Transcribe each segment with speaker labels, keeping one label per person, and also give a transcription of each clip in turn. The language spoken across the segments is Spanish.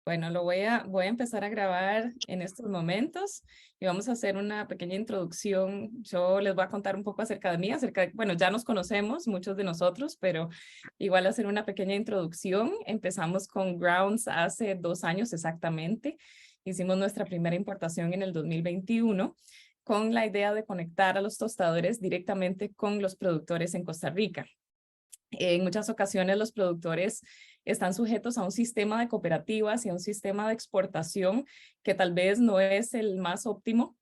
Speaker 1: Bueno, voy a empezar a grabar en estos momentos y vamos a hacer una pequeña introducción. Yo les voy a contar un poco acerca de mí, bueno, ya nos conocemos muchos de nosotros, pero igual hacer una pequeña introducción. Empezamos con Grounds hace 2 años exactamente. Hicimos nuestra primera importación en el 2021 con la idea de conectar a los tostadores directamente con los productores en Costa Rica. En muchas ocasiones los productores están sujetos a un sistema de cooperativas y a un sistema de exportación que tal vez no es el más óptimo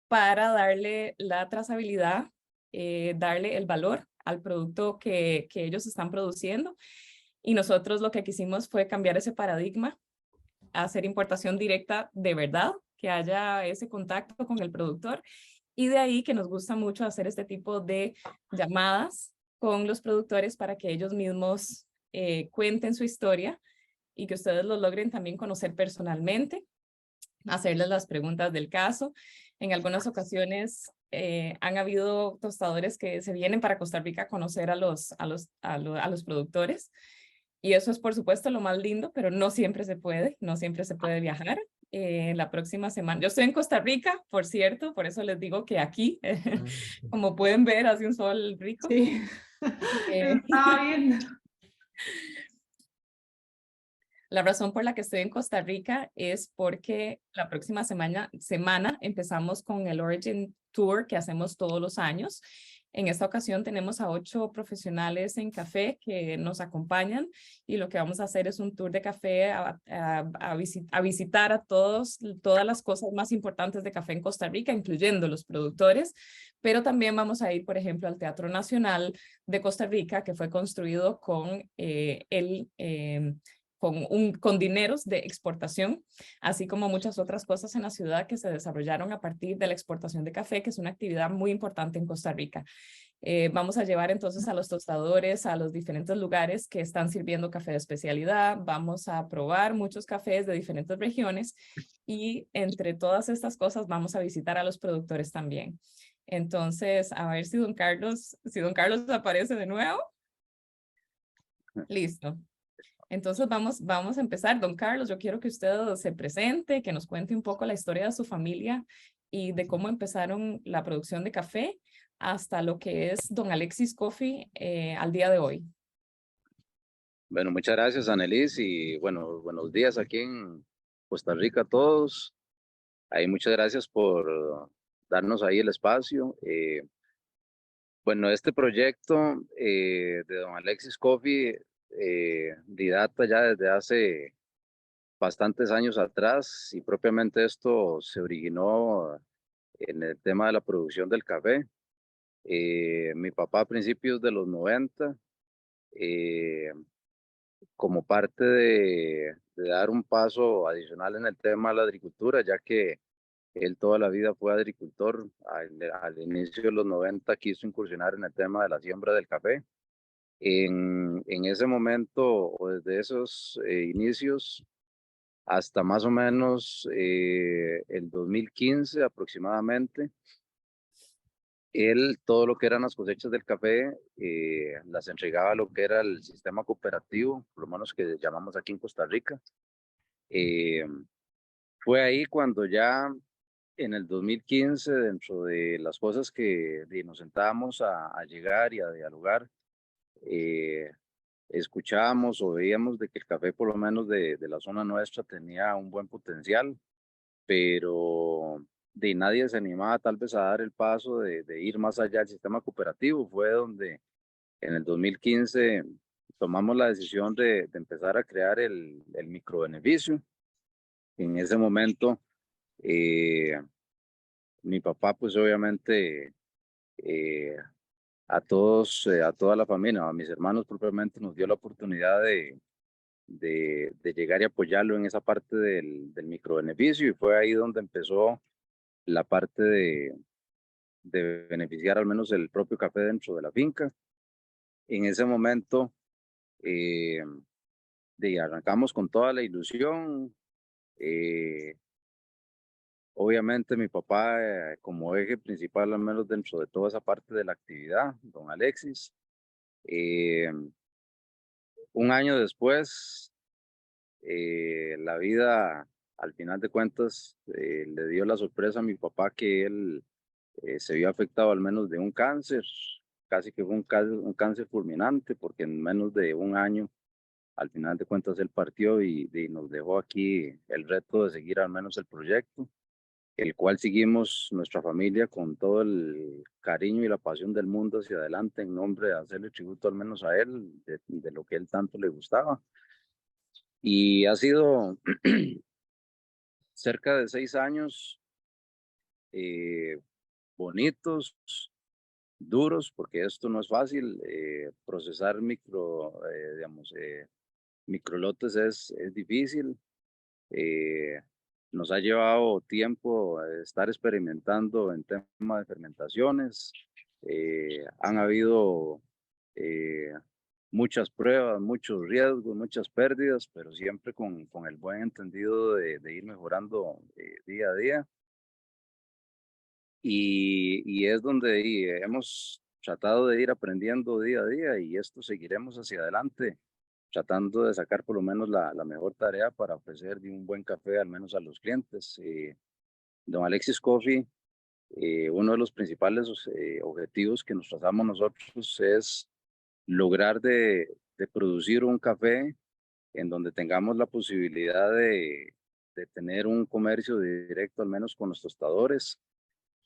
Speaker 1: para darle la trazabilidad, darle el valor al producto que ellos están produciendo. Y nosotros lo que quisimos fue cambiar ese paradigma, hacer importación directa de verdad, que haya ese contacto con el productor. Y de ahí que nos gusta mucho hacer este tipo de llamadas con los productores para que ellos mismos cuenten su historia y que ustedes los logren también conocer personalmente, hacerles las preguntas del caso. En algunas ocasiones han habido tostadores que se vienen para Costa Rica a conocer a los productores. Y eso es, por supuesto, lo más lindo, pero no siempre se puede, no siempre se puede viajar. La próxima semana, yo estoy en Costa Rica, por cierto, por eso les digo que aquí,
Speaker 2: Ah, sí.
Speaker 1: como pueden ver, hace un sol rico.
Speaker 2: Sí,
Speaker 1: Eh,
Speaker 2: estaba viendo.
Speaker 1: La razón por la que estoy en Costa Rica es porque la próxima semana empezamos con el Origin Tour que hacemos todos los años. En esta ocasión tenemos a 8 profesionales en café que nos acompañan y lo que vamos a hacer es un tour de café a visitar a todas las cosas más importantes de café en Costa Rica, incluyendo los productores, pero también vamos a ir, por ejemplo, al Teatro Nacional de Costa Rica, que fue construido con dineros de exportación, así como muchas otras cosas en la ciudad que se desarrollaron a partir de la exportación de café, que es una actividad muy importante en Costa Rica. Vamos a llevar entonces a los tostadores a los diferentes lugares que están sirviendo café de especialidad, vamos a probar muchos cafés de diferentes regiones y entre todas estas cosas vamos a visitar a los productores también. Entonces, a ver si don Carlos aparece de nuevo. Listo. Entonces vamos a empezar. Don Carlos, yo quiero que usted se presente, que nos cuente un poco la historia de su familia y de cómo empezaron la producción de café hasta lo que es Don Alexis Coffee al día de hoy.
Speaker 3: Bueno, muchas gracias, Annelies, y bueno, buenos días aquí en Costa Rica a todos. Ahí muchas gracias por darnos ahí el espacio. Bueno, este proyecto de Don Alexis Coffee data ya desde hace bastantes años atrás y propiamente esto se originó en el tema de la producción del café. Mi papá a principios de los 90, eh, como parte de dar un paso adicional en el tema de la agricultura, ya que él toda la vida fue agricultor, al inicio de los 90 quiso incursionar en el tema de la siembra del café. En ese momento, o desde esos inicios, hasta más o menos el 2015 aproximadamente, él todo lo que eran las cosechas del café las entregaba a lo que era el sistema cooperativo, por lo menos que llamamos aquí en Costa Rica. Eh, Fue ahí cuando ya en el 2015, dentro de las cosas que nos sentábamos a llegar y a dialogar, eh, escuchábamos o veíamos de que el café, por lo menos de la zona nuestra, tenía un buen potencial, pero de nadie se animaba tal vez a dar el paso de ir más allá del sistema cooperativo. Fue donde en el 2015 tomamos la decisión de empezar a crear el microbeneficio. En ese momento, eh, mi papá, pues obviamente, eh, a toda la familia, a mis hermanos propiamente, nos dio la oportunidad de llegar y apoyarlo en esa parte del microbeneficio y fue ahí donde empezó la parte de beneficiar al menos el propio café dentro de la finca. En ese momento, eh, arrancamos con toda la ilusión. eh, Obviamente mi papá como eje principal, al menos dentro de toda esa parte de la actividad, don Alexis. Eh, un año después La vida, al final de cuentas, le dio la sorpresa a mi papá que él se vio afectado al menos de un cáncer, casi que fue un cáncer fulminante, porque en menos de un año, al final de cuentas, él partió y nos dejó aquí el reto de seguir al menos el proyecto, el cual seguimos nuestra familia con todo el cariño y la pasión del mundo hacia adelante en nombre de hacerle tributo al menos a él, de lo que él tanto le gustaba. Y ha sido cerca de 6 años eh, bonitos, duros, porque esto no es fácil. Procesar microlotes es difícil. Eh, Nos ha llevado tiempo estar experimentando en tema de fermentaciones. Han habido eh, muchas pruebas, muchos riesgos, muchas pérdidas, pero siempre con el buen entendido de ir mejorando día a día. Y es donde hemos tratado de ir aprendiendo día a día y esto seguiremos hacia adelante, tratando de sacar por lo menos la mejor tarea para ofrecer de un buen café al menos a los clientes. Don Alexis Coffee, uno de los principales objetivos que nos trazamos nosotros es lograr de producir un café en donde tengamos la posibilidad de tener un comercio directo al menos con los tostadores.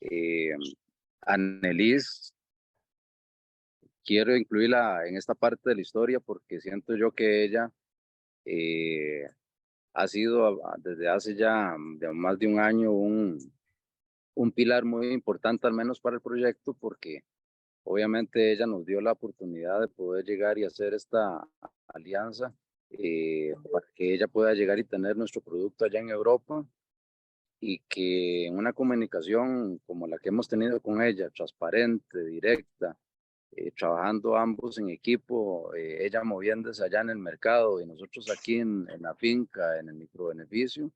Speaker 3: Eh, Annelies, quiero incluirla en esta parte de la historia porque siento yo que ella eh, ha sido desde hace ya de más de un año un pilar muy importante al menos para el proyecto porque obviamente ella nos dio la oportunidad de poder llegar y hacer esta alianza para que ella pueda llegar y tener nuestro producto allá en Europa y que en una comunicación como la que hemos tenido con ella, transparente, directa, trabajando ambos en equipo, ella moviéndose allá en el mercado y nosotros aquí en la finca, en el microbeneficio,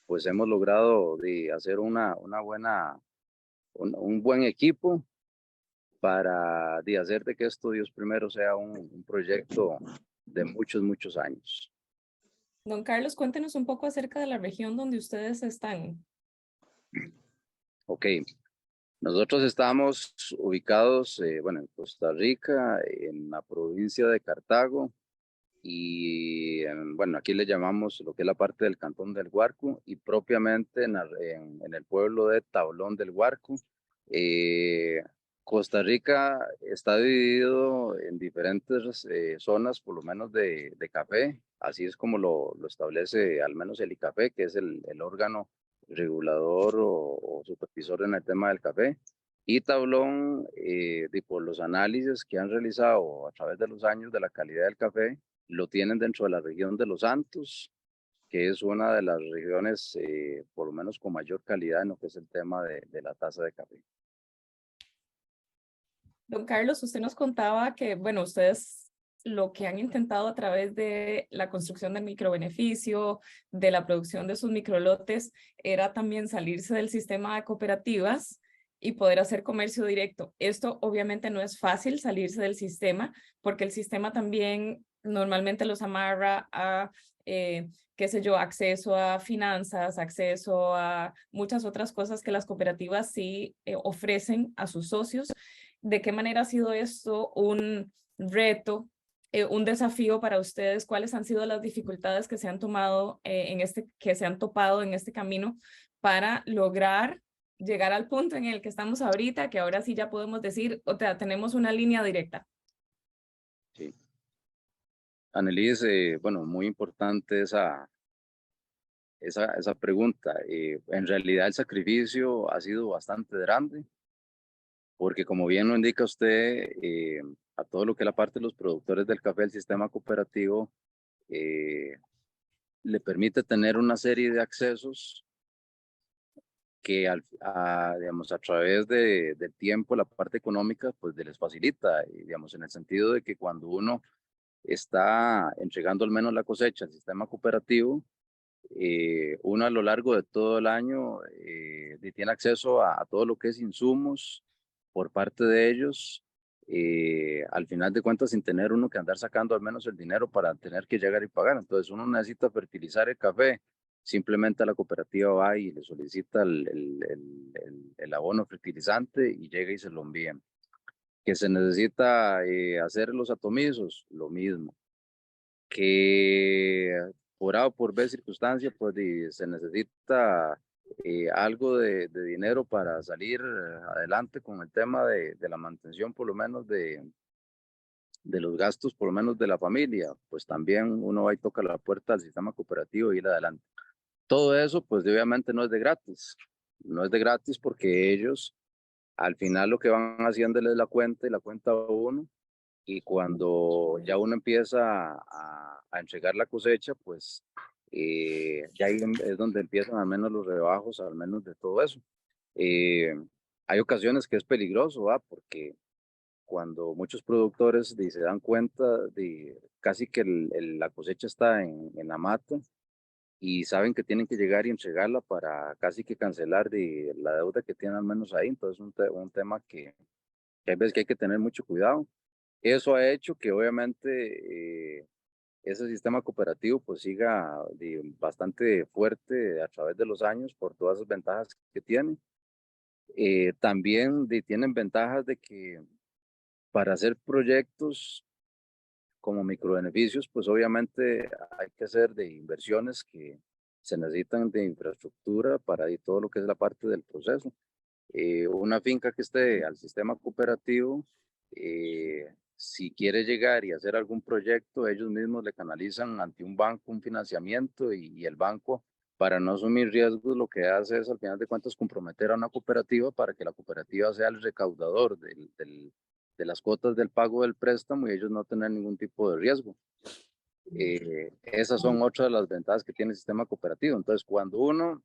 Speaker 3: pues hemos logrado de hacer una buena, un buen equipo para de hacer de que esto Dios primero sea un proyecto de muchos, muchos años.
Speaker 1: Don Carlos, cuéntenos un poco acerca de la región donde ustedes están.
Speaker 3: Ok, nosotros estamos ubicados, bueno, en Costa Rica, en la provincia de Cartago, y bueno, aquí le llamamos lo que es la parte del Cantón del Guarco y propiamente en el pueblo de Tablón del Guarco. Eh, Costa Rica está dividido en diferentes zonas, por lo menos de café, así es como lo establece al menos el ICAFE, que es el órgano regulador o supervisor en el tema del café. Y Tablón, por los análisis que han realizado a través de los años de la calidad del café, lo tienen dentro de la región de Los Santos, que es una de las regiones, por lo menos con mayor calidad en lo que es el tema de la taza de café.
Speaker 1: Don Carlos, usted nos contaba que, bueno, ustedes lo que han intentado a través de la construcción del microbeneficio, de la producción de sus microlotes, era también salirse del sistema de cooperativas y poder hacer comercio directo. Esto obviamente no es fácil salirse del sistema, porque el sistema también normalmente los amarra a, qué sé yo, acceso a finanzas, acceso a muchas otras cosas que las cooperativas sí ofrecen a sus socios. ¿De qué manera ha sido esto un reto, un desafío para ustedes? ¿Cuáles han sido las dificultades que se han tomado que se han topado en este camino para lograr llegar al punto en el que estamos ahorita, que ahora sí ya podemos decir, o sea, tenemos una línea directa?
Speaker 3: Sí. Annelies, bueno, muy importante esa pregunta. En realidad el sacrificio ha sido bastante grande, porque como bien lo indica usted, a todo lo que es la parte de los productores del café, el sistema cooperativo eh, le permite tener una serie de accesos que digamos, a través del tiempo, la parte económica, pues les facilita, digamos, en el sentido de que cuando uno está entregando al menos la cosecha al sistema cooperativo, uno a lo largo de todo el año tiene acceso a todo lo que es insumos por parte de ellos, al final de cuentas sin tener uno que andar sacando al menos el dinero para tener que llegar y pagar. Entonces uno necesita fertilizar el café, simplemente a la cooperativa va y le solicita el abono fertilizante y llega y se lo envían. Que se necesita hacer los atomizos, lo mismo. Que por A o por B circunstancia, pues se necesita algo de dinero para salir adelante con el tema de la mantención, por lo menos de los gastos, por lo menos de la familia, pues también uno va y toca la puerta del sistema cooperativo y ir adelante. Todo eso, pues obviamente no es de gratis. No es de gratis porque ellos al final lo que van haciéndole es la cuenta y la cuenta a uno, y cuando ya uno empieza a entregar la cosecha, pues ya ahí es donde empiezan al menos los rebajos, al menos de todo eso. Eh, Hay ocasiones que es peligroso, ¿va? Porque cuando muchos productores se dan cuenta de casi que la cosecha está en la mata y saben que tienen que llegar y entregarla para casi que cancelar la deuda que tienen al menos ahí. Entonces, un tema que hay veces que hay que tener mucho cuidado. Eso ha hecho que obviamente ese sistema cooperativo pues siga bastante fuerte a través de los años por todas las ventajas que tiene. También tienen ventajas de que para hacer proyectos como microbeneficios, pues obviamente hay que hacer de inversiones que se necesitan de infraestructura para todo lo que es la parte del proceso. Una finca que esté al sistema cooperativo, si quiere llegar y hacer algún proyecto, ellos mismos le canalizan ante un banco un financiamiento y el banco, para no asumir riesgos, lo que hace es al final de cuentas comprometer a una cooperativa para que la cooperativa sea el recaudador de las cuotas del pago del préstamo y ellos no tener ningún tipo de riesgo. Esas son otras de las ventajas que tiene el sistema cooperativo. Entonces, cuando uno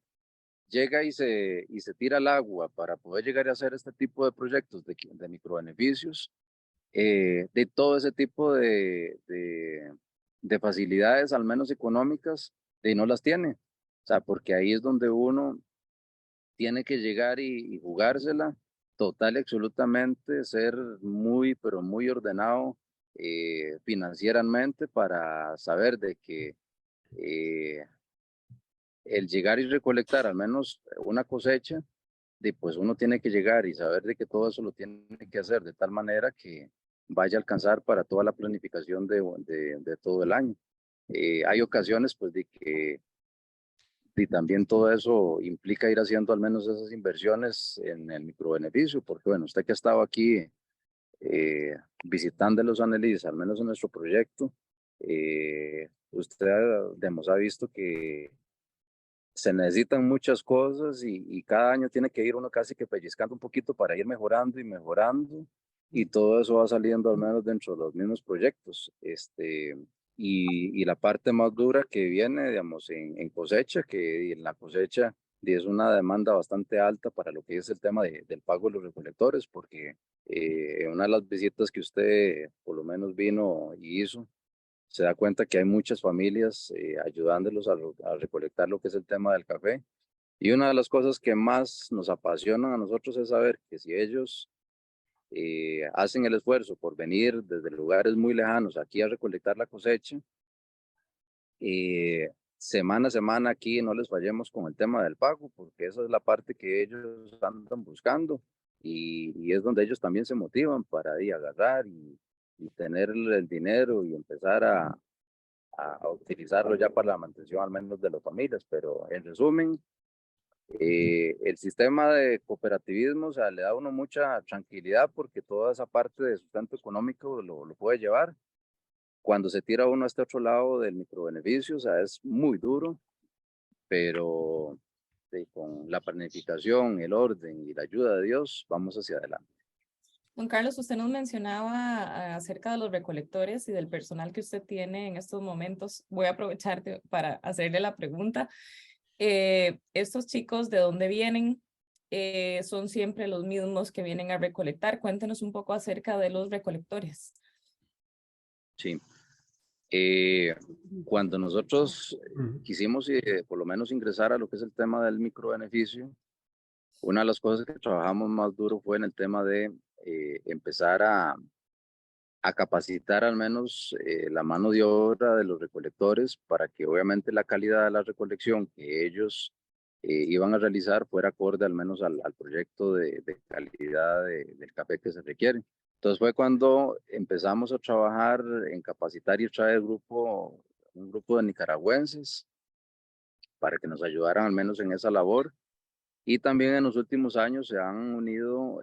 Speaker 3: llega y se tira al agua para poder llegar a hacer este tipo de proyectos de microbeneficios, de todo ese tipo de facilidades, al menos económicas, no las tiene. O sea, porque ahí es donde uno tiene que llegar y jugársela total y absolutamente, ser muy, pero muy ordenado financieramente para saber de que el llegar y recolectar al menos una cosecha, pues uno tiene que llegar y saber de que todo eso lo tiene que hacer de tal manera que vaya a alcanzar para toda la planificación de todo el año. Hay ocasiones pues de que y también todo eso implica ir haciendo al menos esas inversiones en el microbeneficio, porque bueno, usted que ha estado aquí visitando los análisis, al menos en nuestro proyecto, usted ha visto que se necesitan muchas cosas y cada año tiene que ir uno casi que pellizcando un poquito para ir mejorando y mejorando, y todo eso va saliendo al menos dentro de los mismos proyectos. Y la parte más dura que viene, digamos, en cosecha, que en la cosecha es una demanda bastante alta para lo que es el tema del pago de los recolectores, porque en una de las visitas que usted por lo menos vino y hizo, se da cuenta que hay muchas familias ayudándolos a recolectar lo que es el tema del café. Y una de las cosas que más nos apasionan a nosotros es saber que si ellos hacen el esfuerzo por venir desde lugares muy lejanos aquí a recolectar la cosecha, semana a semana aquí no les fallemos con el tema del pago, porque esa es la parte que ellos andan buscando y es donde ellos también se motivan para ir a agarrar y tener el dinero y empezar a utilizarlo ya para la mantención al menos de las familias. Pero en resumen, el sistema de cooperativismo, o sea, le da a uno mucha tranquilidad porque toda esa parte de sustento económico lo puede llevar. Cuando se tira uno a este otro lado del microbeneficio, o sea, es muy duro, pero con la planificación, el orden y la ayuda de Dios, vamos hacia adelante.
Speaker 1: Don Carlos, usted nos mencionaba acerca de los recolectores y del personal que usted tiene en estos momentos. Voy a aprovechar para hacerle la pregunta. ¿Estos chicos de dónde vienen? ¿Son siempre los mismos que vienen a recolectar? Cuéntenos un poco acerca de los recolectores.
Speaker 3: Sí. Cuando nosotros quisimos por lo menos ingresar a lo que es el tema del microbeneficio, una de las cosas que trabajamos más duro fue en el tema de empezar a capacitar al menos la mano de obra de los recolectores para que obviamente la calidad de la recolección que ellos iban a realizar fuera acorde al menos al proyecto de calidad del café que se requiere. Entonces fue cuando empezamos a trabajar en capacitar y traer un grupo de nicaragüenses para que nos ayudaran al menos en esa labor. Y también en los últimos años se han unido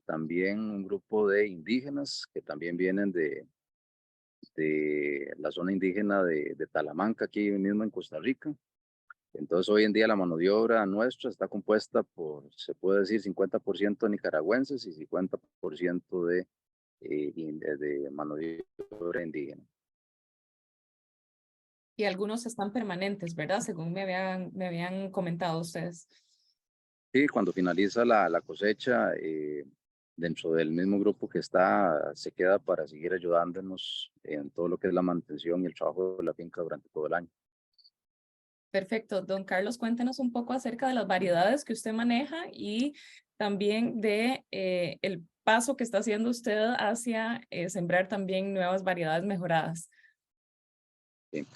Speaker 3: también un grupo de indígenas que también vienen de la zona indígena de Talamanca, aquí mismo en Costa Rica. Entonces hoy en día la mano de obra nuestra está compuesta por, se puede decir, 50% nicaragüenses y 50% de mano de obra indígena.
Speaker 1: Y algunos están permanentes, ¿verdad? Según me habían comentado ustedes.
Speaker 3: Sí, cuando finaliza la cosecha, dentro del mismo grupo que está, se queda para seguir ayudándonos en todo lo que es la mantención y el trabajo de la finca durante todo el año.
Speaker 1: Perfecto. Don Carlos, cuéntenos un poco acerca de las variedades que usted maneja y también de el paso que está haciendo usted hacia sembrar también nuevas variedades mejoradas.
Speaker 3: Sí.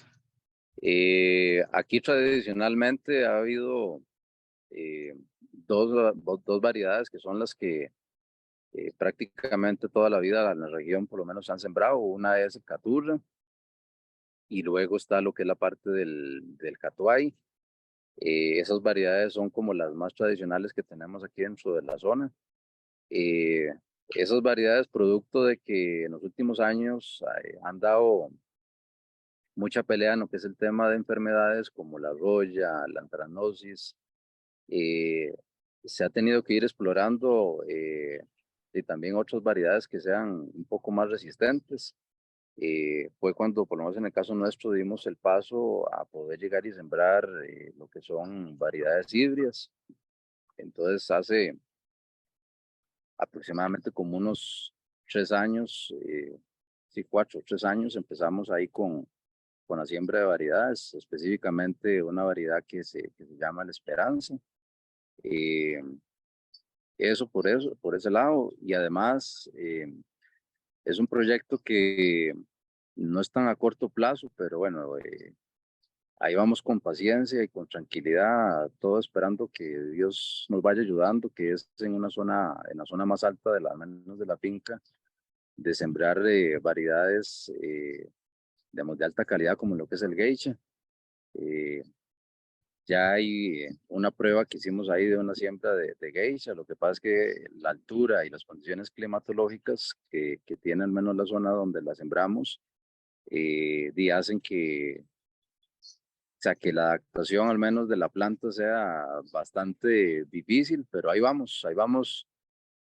Speaker 3: Aquí tradicionalmente ha habido dos variedades que son las que prácticamente toda la vida en la región por lo menos han sembrado. Una es Caturra y luego está lo que es la parte del Catuay. Esas variedades son como las más tradicionales que tenemos aquí dentro de la zona. Eh, Esas variedades, producto de que en los últimos años han dado mucha pelea en lo que es el tema de enfermedades como la roya, la antranosis, eh, se ha tenido que ir explorando y también otras variedades que sean un poco más resistentes. Fue cuando, por lo menos en el caso nuestro, dimos el paso a poder llegar y sembrar lo que son variedades híbridas. Entonces, hace aproximadamente como unos 3 años, sí, 4 o 3 años, empezamos ahí con la siembra de variedades, específicamente una variedad que se llama La Esperanza. Eh, eso, por ese lado, y además es un proyecto que no es tan a corto plazo, pero bueno, ahí vamos con paciencia y con tranquilidad, todo esperando que Dios nos vaya ayudando, que es en la zona más alta de la menos de la finca, de sembrar variedades, digamos, de alta calidad como lo que es el geisha. Eh, Ya hay una prueba que hicimos ahí de una siembra de geisha. Lo que pasa es que la altura y las condiciones climatológicas que tiene al menos la zona donde la sembramos, hacen o sea, que la adaptación al menos de la planta sea bastante difícil, pero ahí vamos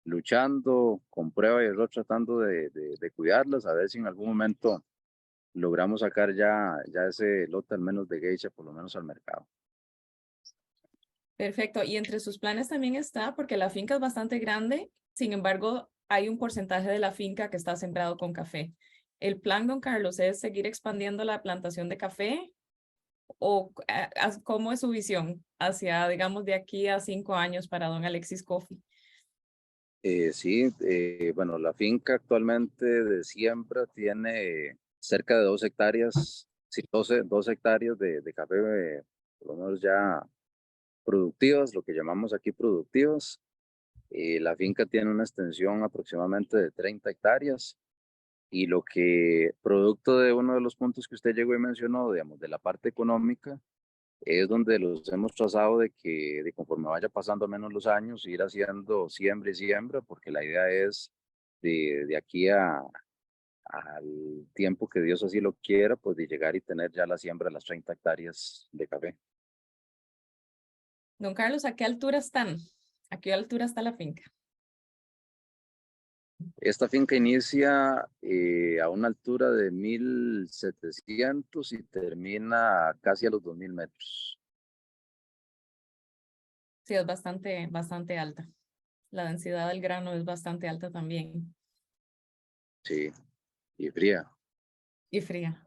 Speaker 3: luchando con prueba y error, tratando de cuidarlas, a ver si en algún momento logramos sacar ya ese lote al menos de geisha, por lo menos al mercado.
Speaker 1: Perfecto. Y entre sus planes también está, porque la finca es bastante grande, sin embargo, hay un porcentaje de la finca que está sembrado con café. ¿El plan, don Carlos, es seguir expandiendo la plantación de café o cómo es su visión hacia, digamos, de aquí a 5 años para don Alexis Coffee?
Speaker 3: Sí, bueno, la finca actualmente de siembra tiene cerca de 2 hectáreas, sí, 2 hectáreas de café, por lo menos ya productivas, lo que llamamos aquí productivas. La finca tiene una extensión aproximadamente de 30 hectáreas y lo que, producto de uno de los puntos que usted llegó y mencionó, digamos, de la parte económica, es donde los hemos trazado de conforme vaya pasando menos los años, ir haciendo siembra y siembra, porque la idea es de aquí al tiempo que Dios así lo quiera, pues de llegar y tener ya la siembra de las 30 hectáreas de café.
Speaker 1: Don Carlos, ¿a qué altura están? ¿A qué altura está la finca?
Speaker 3: Esta finca inicia a una altura de 1700 y termina casi a los 2000 metros.
Speaker 1: Sí, es bastante alta. La densidad del grano es bastante alta también
Speaker 3: Sí, y fría.
Speaker 1: y fría.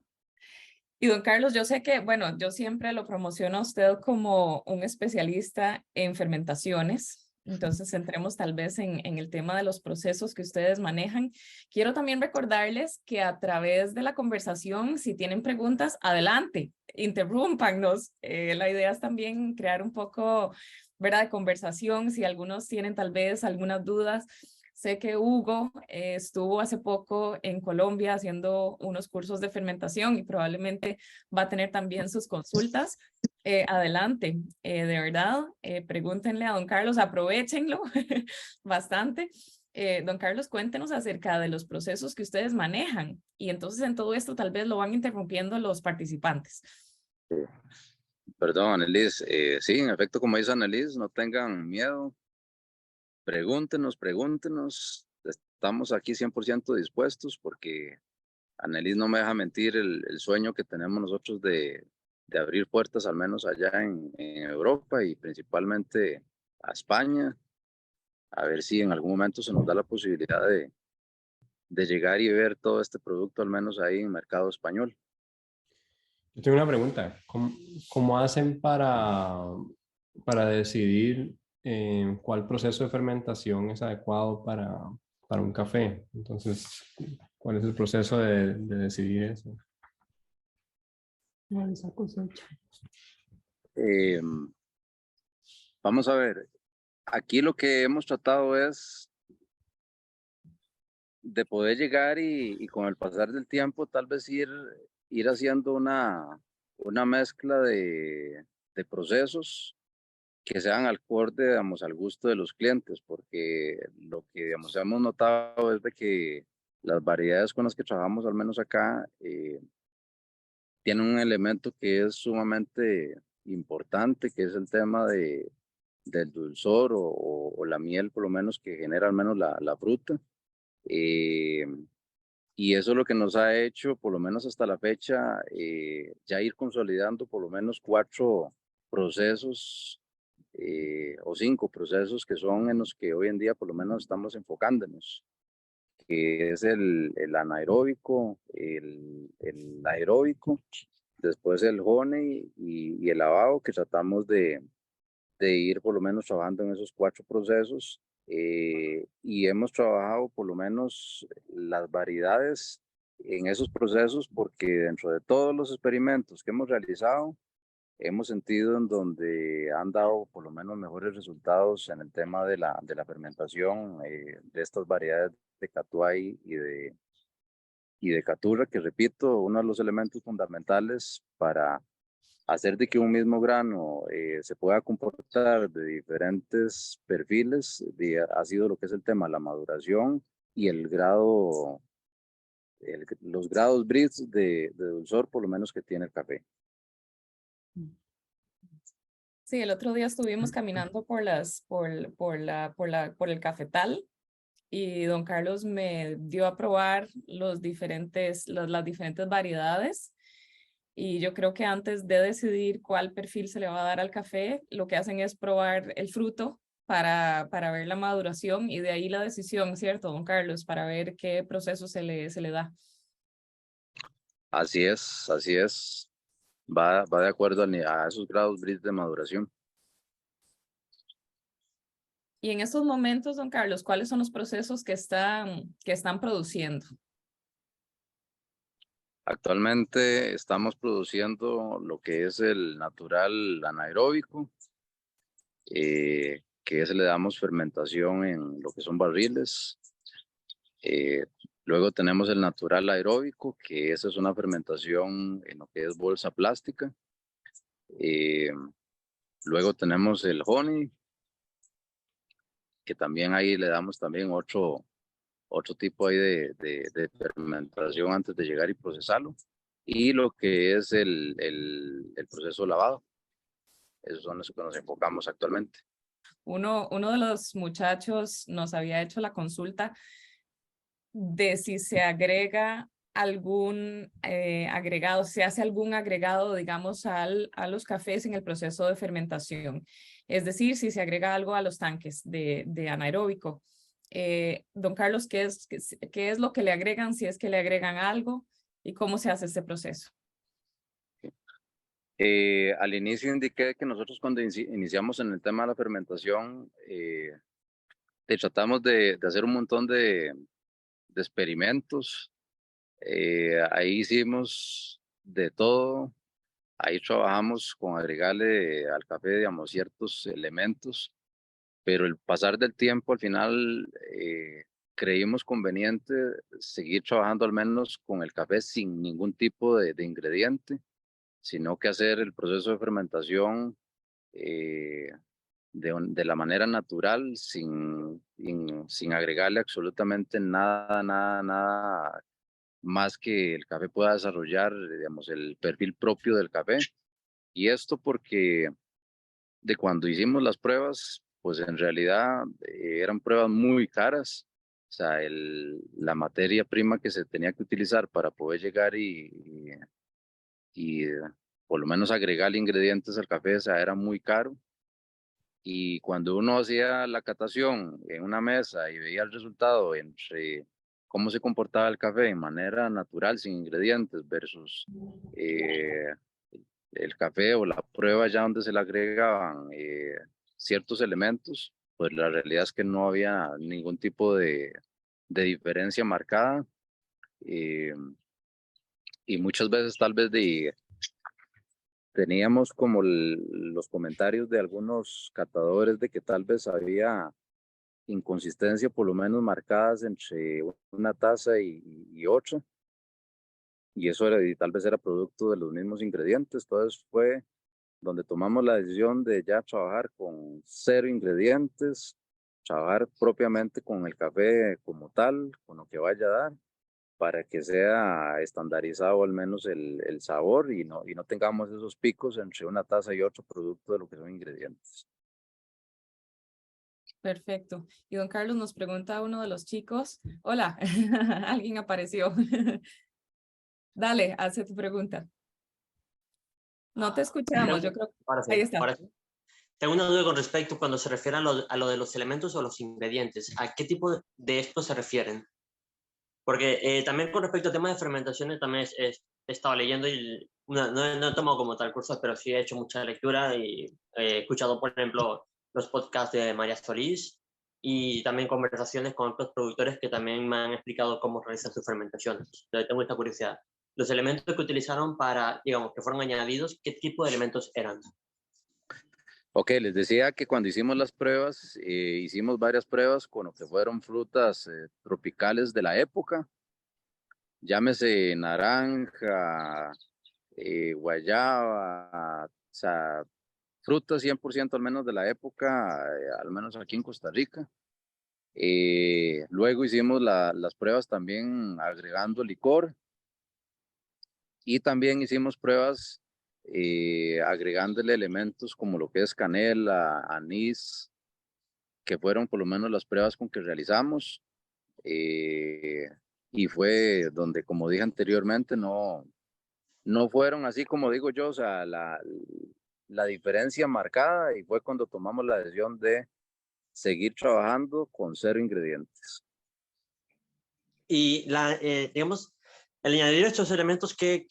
Speaker 1: Y don Carlos, yo sé que, bueno, yo siempre lo promociono a usted como un especialista en fermentaciones. Entonces, entremos tal vez en el tema de los procesos que ustedes manejan. Quiero también recordarles que a través de la conversación, si tienen preguntas, adelante, interrúmpanos. La idea es también crear un poco, ¿verdad?, de conversación. Si algunos tienen tal vez algunas dudas. Sé que Hugo estuvo hace poco en Colombia haciendo unos cursos de fermentación y probablemente va a tener también sus consultas. Adelante, de verdad, pregúntenle a don Carlos, aprovechenlo bastante. Don Carlos, cuéntenos acerca de los procesos que ustedes manejan y entonces en todo esto tal vez lo van interrumpiendo los participantes.
Speaker 3: Perdón, Annelies. Sí, en efecto, como dice Annelies, no tengan miedo. Pregúntenos. Estamos aquí 100% dispuestos porque Annelies no me deja mentir el sueño que tenemos nosotros de abrir puertas, al menos allá en Europa y principalmente a España. A ver si en algún momento se nos da la posibilidad de llegar y ver todo este producto, al menos ahí en el mercado español.
Speaker 2: Yo tengo una pregunta. ¿Cómo hacen para decidir cuál proceso de fermentación es adecuado para un café? Entonces, ¿cuál es el proceso de decidir eso?
Speaker 4: Esa cosecha.
Speaker 3: Eh, Vamos a ver, aquí lo que hemos tratado es de poder llegar y con el pasar del tiempo tal vez ir haciendo una mezcla de procesos que sean acorde, digamos, al gusto de los clientes, porque lo que, digamos, hemos notado es de que las variedades con las que trabajamos, al menos acá, tienen un elemento que es sumamente importante, que es el tema del dulzor o la miel, por lo menos, que genera al menos la fruta. Eh, y eso es lo que nos ha hecho, por lo menos hasta la fecha, ya ir consolidando por lo menos 4 procesos o 5 procesos que son en los que hoy en día por lo menos estamos enfocándonos, que es el anaeróbico, el aeróbico, después el honey y el lavado, que tratamos de ir por lo menos trabajando en esos 4 procesos. Y hemos trabajado por lo menos las variedades en esos procesos porque dentro de todos los experimentos que hemos realizado, hemos sentido en donde han dado por lo menos mejores resultados en el tema de la fermentación de estas variedades de Catuay y de Caturra, que repito, uno de los elementos fundamentales para hacer de que un mismo grano se pueda comportar de diferentes perfiles, ha sido lo que es el tema de la maduración y el grado, los grados Brix de dulzor, por lo menos que tiene el café.
Speaker 1: Sí, el otro día estuvimos caminando por el cafetal y don Carlos me dio a probar las diferentes variedades. Y yo creo que antes de decidir cuál perfil se le va a dar al café, lo que hacen es probar el fruto para ver la maduración y de ahí la decisión, ¿cierto, don Carlos? Para ver qué proceso se le da.
Speaker 3: Así es, así es. Va de acuerdo a esos grados Brix de maduración.
Speaker 1: Y en estos momentos, don Carlos, ¿cuáles son los procesos que están produciendo?
Speaker 3: Actualmente estamos produciendo lo que es el natural anaeróbico, que ese le damos fermentación en lo que son barriles. Luego tenemos el natural aeróbico, que esa es una fermentación en lo que es bolsa plástica. Eh, Luego tenemos el honey, que también ahí le damos también otro tipo ahí de fermentación antes de llegar y procesarlo. Y lo que es el proceso lavado. Esos son los que nos enfocamos actualmente.
Speaker 1: Uno de los muchachos nos había hecho la consulta de si se agrega algún agregado, se hace algún agregado, digamos, a los cafés en el proceso de fermentación. Es decir, si se agrega algo a los tanques de anaeróbico. Don Carlos, ¿qué es lo que le agregan, si es que le agregan algo y cómo se hace este proceso?
Speaker 3: Al inicio indiqué que nosotros cuando iniciamos en el tema de la fermentación, tratamos de hacer un montón de experimentos. Ahí hicimos de todo. Ahí trabajamos con agregarle al café, digamos, ciertos elementos, pero el pasar del tiempo al final creímos conveniente seguir trabajando al menos con el café sin ningún tipo de ingrediente, sino que hacer el proceso de fermentación eh, de la manera natural, sin agregarle absolutamente nada, nada, nada más que el café pueda desarrollar, digamos, el perfil propio del café. Y esto porque de cuando hicimos las pruebas, pues en realidad eran pruebas muy caras. O sea, la materia prima que se tenía que utilizar para poder llegar y por lo menos agregarle ingredientes al café, o sea, era muy caro. Y cuando uno hacía la catación en una mesa y veía el resultado entre cómo se comportaba el café de manera natural, sin ingredientes, versus eh, el café o la prueba ya donde se le agregaban ciertos elementos, pues la realidad es que no había ningún tipo de diferencia marcada. eh, y muchas veces tal vez teníamos como los comentarios de algunos catadores de que tal vez había inconsistencia por lo menos marcadas entre una taza y otra, y eso era, y tal vez era producto de los mismos ingredientes. Entonces fue donde tomamos la decisión de ya trabajar con cero ingredientes, trabajar propiamente con el café como tal, con lo que vaya a dar, para que sea estandarizado al menos el sabor y no tengamos esos picos entre una taza y otro producto de lo que son ingredientes.
Speaker 1: Perfecto. Y don Carlos nos pregunta a uno de los chicos, hola, alguien apareció. Dale, hace tu pregunta. No te escuchamos, yo creo.
Speaker 4: Ahora sí,
Speaker 1: Ahí está.
Speaker 4: ahora sí. Tengo una duda con respecto cuando se refiere a lo de los elementos o los ingredientes. ¿A qué tipo de estos se refieren? Porque también con respecto al tema de fermentaciones, también he estado leyendo y no he tomado como tal cursos, pero sí he hecho mucha lectura y he escuchado, por ejemplo, los podcasts de María Solís y también conversaciones con otros productores que también me han explicado cómo realizan sus fermentaciones. Entonces tengo esta curiosidad. Los elementos que utilizaron para, digamos, que fueron añadidos, ¿qué tipo de elementos eran?
Speaker 3: Ok, les decía que cuando hicimos las pruebas, hicimos varias pruebas con lo que fueron frutas tropicales de la época, llámese naranja, guayaba, o sea, frutas 100% al menos de la época, al menos aquí en Costa Rica. Luego hicimos las pruebas también agregando licor y también hicimos pruebas agregándole elementos como lo que es canela, anís, que fueron por lo menos las pruebas con que realizamos. eh, y fue donde, como dije anteriormente, no fueron así como digo yo, o sea, la diferencia marcada, y fue cuando tomamos la decisión de seguir trabajando con cero ingredientes.
Speaker 4: Y, digamos, el añadir estos elementos, ¿qué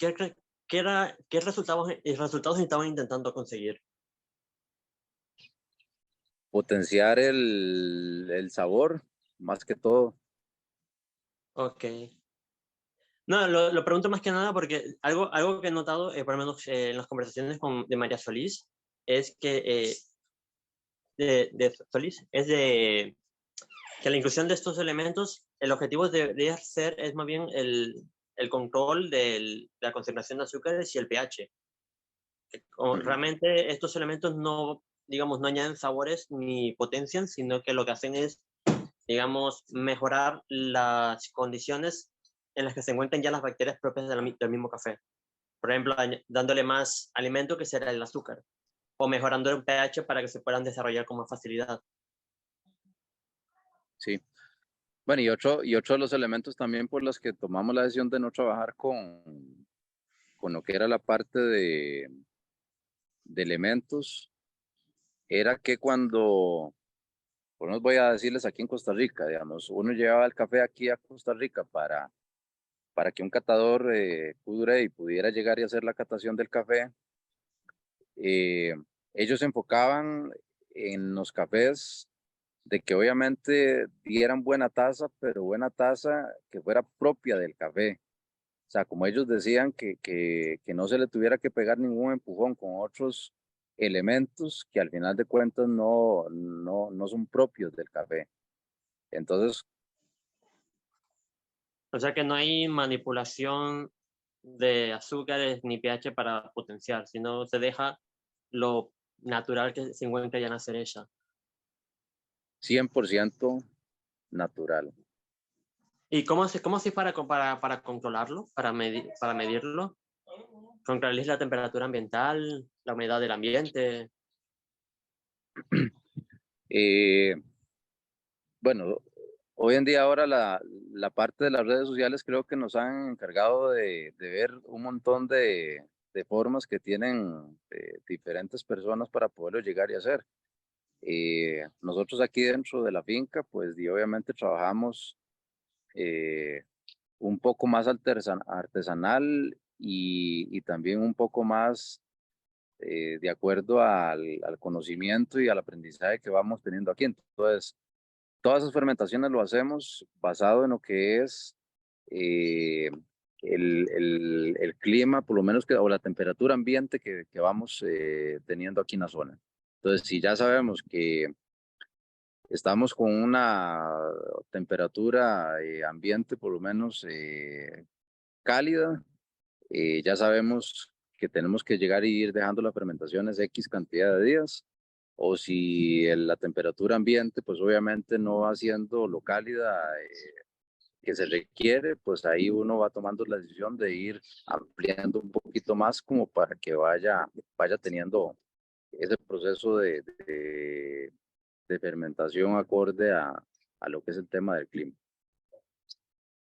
Speaker 4: resultados estaban intentando conseguir?
Speaker 3: Potenciar el sabor, más que todo.
Speaker 4: Ok. No, lo pregunto más que nada porque algo que he notado, por lo menos en las conversaciones de María Solís, es que de Solís, es de que la inclusión de estos elementos, el objetivo debería ser es más bien el control de la concentración de azúcares y el pH. Realmente estos elementos no, digamos, no añaden sabores ni potencian, sino que lo que hacen es, digamos, mejorar las condiciones en las que se encuentran ya las bacterias propias del mismo café. Por ejemplo, dándole más alimento que será el azúcar, o mejorando el pH para que se puedan desarrollar con más facilidad.
Speaker 3: Sí. Bueno, y otro de los elementos también por los que tomamos la decisión de no trabajar con lo que era la parte de elementos, era que cuando, por no voy a decirles aquí en Costa Rica, digamos, uno llevaba el café aquí a Costa Rica para que un catador pudiera llegar y hacer la catación del café, ellos se enfocaban en los cafés de que obviamente dieran buena taza, pero buena taza que fuera propia del café. O sea, como ellos decían, que no se le tuviera que pegar ningún empujón con otros elementos que al final de cuentas no son propios del café. Entonces,
Speaker 4: O sea que no hay manipulación de azúcares ni pH para potenciar, sino se deja lo natural que se encuentra ya en la cereza.
Speaker 3: 100% natural.
Speaker 4: ¿Y cómo se para controlarlo, para medirlo? ¿Controlar la temperatura ambiental, la humedad del ambiente?
Speaker 3: Eh, bueno, hoy en día ahora la parte de las redes sociales creo que nos han encargado de ver un montón de formas que tienen diferentes personas para poderlo llegar y hacer. Nosotros aquí dentro de la finca, pues y obviamente trabajamos un poco más artesanal y también un poco más de acuerdo al conocimiento y al aprendizaje que vamos teniendo aquí. Entonces, todas esas fermentaciones lo hacemos basado en lo que es eh, el clima, por lo menos o la temperatura ambiente que vamos teniendo aquí en la zona. Entonces, si ya sabemos que estamos con una temperatura ambiente por lo menos cálida, ya sabemos que tenemos que llegar y ir dejando las fermentaciones X cantidad de días, o si la temperatura ambiente, pues obviamente no va siendo lo cálida que se requiere, pues ahí uno va tomando la decisión de ir ampliando un poquito más como para que vaya teniendo ese proceso de fermentación acorde a lo que es el tema del clima.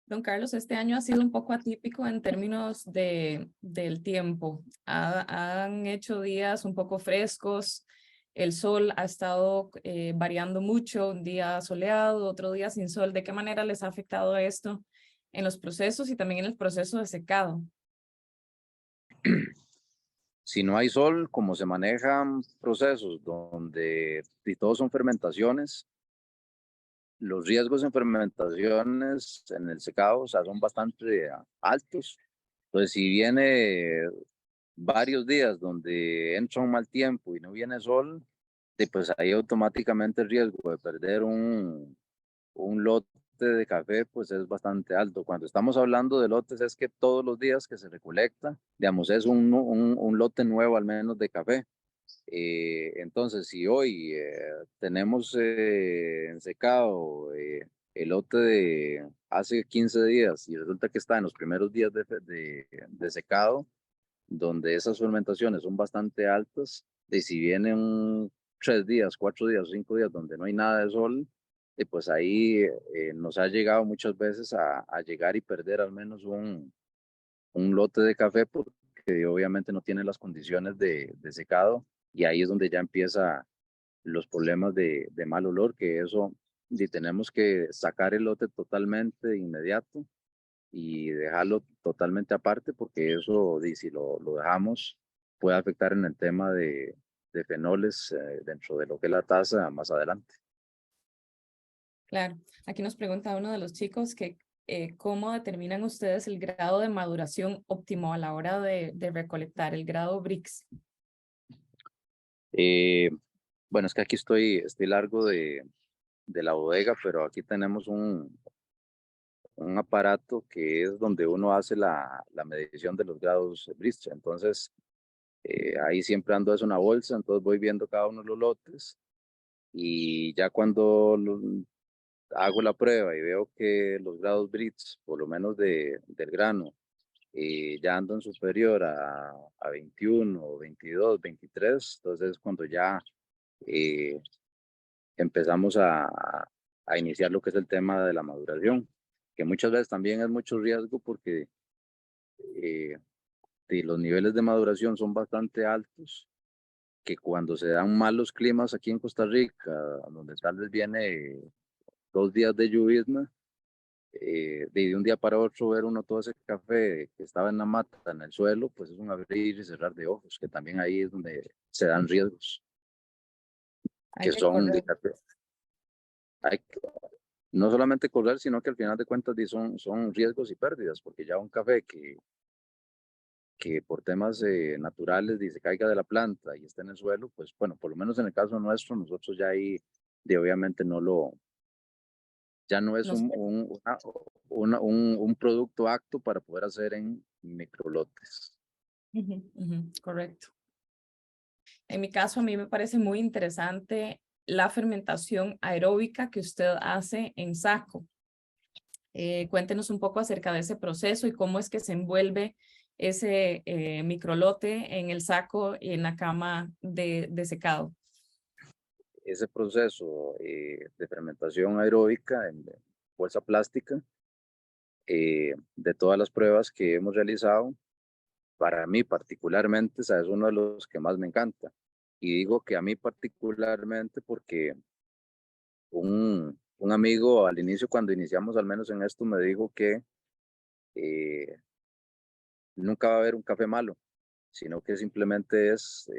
Speaker 1: Don Carlos, este año ha sido un poco atípico en términos del tiempo. Han hecho días un poco frescos, el sol ha estado variando mucho, un día soleado, otro día sin sol. ¿De qué manera les ha afectado esto en los procesos y también en el proceso de secado?
Speaker 3: Si no hay sol, como se manejan procesos donde y todos son fermentaciones, los riesgos en fermentaciones en el secado, o sea, son bastante altos. Entonces, si viene varios días donde entra un mal tiempo y no viene sol, pues ahí automáticamente el riesgo de perder un lote de café pues es bastante alto. Cuando estamos hablando de lotes es que todos los días que se recolecta, digamos, es un lote nuevo al menos de café. Entonces, si hoy tenemos en secado el lote de hace 15 días y resulta que está en los primeros días de secado, donde esas fermentaciones son bastante altas, y si vienen 3 días, 4 días, 5 días donde no hay nada de sol, pues ahí nos ha llegado muchas veces a llegar y perder al menos un lote de café porque obviamente no tiene las condiciones de secado y ahí es donde ya empieza los problemas de mal olor, que eso y tenemos que sacar el lote totalmente de inmediato y dejarlo totalmente aparte porque eso, si lo dejamos, puede afectar en el tema de fenoles dentro de lo que es la taza más adelante.
Speaker 1: Claro, aquí nos pregunta uno de los chicos que cómo determinan ustedes el grado de maduración óptimo a la hora de recolectar, el grado Brix.
Speaker 3: Eh, bueno, es que aquí estoy largo de la bodega, pero aquí tenemos un aparato que es donde uno hace la medición de los grados Brix. Entonces, ahí siempre ando es una bolsa, entonces voy viendo cada uno de los lotes y ya cuando hago la prueba y veo que los grados Brix, por lo menos del grano, ya andan superior a 21, 22, 23, entonces cuando ya eh, empezamos a iniciar lo que es el tema de la maduración, que muchas veces también es mucho riesgo porque eh, los niveles de maduración son bastante altos, que cuando se dan malos climas aquí en Costa Rica, donde tal vez viene 2 días de lluvias, de un día para otro ver uno todo ese café que estaba en la mata, en el suelo, pues es un abrir y cerrar de ojos, que también ahí es donde se dan riesgos,
Speaker 1: Hay
Speaker 3: que
Speaker 1: que
Speaker 3: son,
Speaker 1: correr.
Speaker 3: hay que no solamente correr, sino que al final de cuentas son riesgos y pérdidas, porque ya un café que por temas naturales dice caiga de la planta y está en el suelo, pues bueno, por lo menos en el caso nuestro, nosotros ya ahí obviamente ya no es
Speaker 1: No sé.
Speaker 3: un producto apto para poder hacer en microlotes.
Speaker 1: Correcto. En mi caso, a mí me parece muy interesante la fermentación aeróbica que usted hace en saco. Cuéntenos un poco acerca de ese proceso y cómo es que se envuelve ese microlote en el saco y en la cama de secado.
Speaker 3: Ese proceso de fermentación aeróbica en bolsa plástica, de todas las pruebas que hemos realizado, para mí particularmente, es uno de los que más me encanta. Y digo que a mí particularmente porque un amigo al inicio, cuando iniciamos al menos en esto, me dijo que eh, nunca va a haber un café malo, sino que simplemente es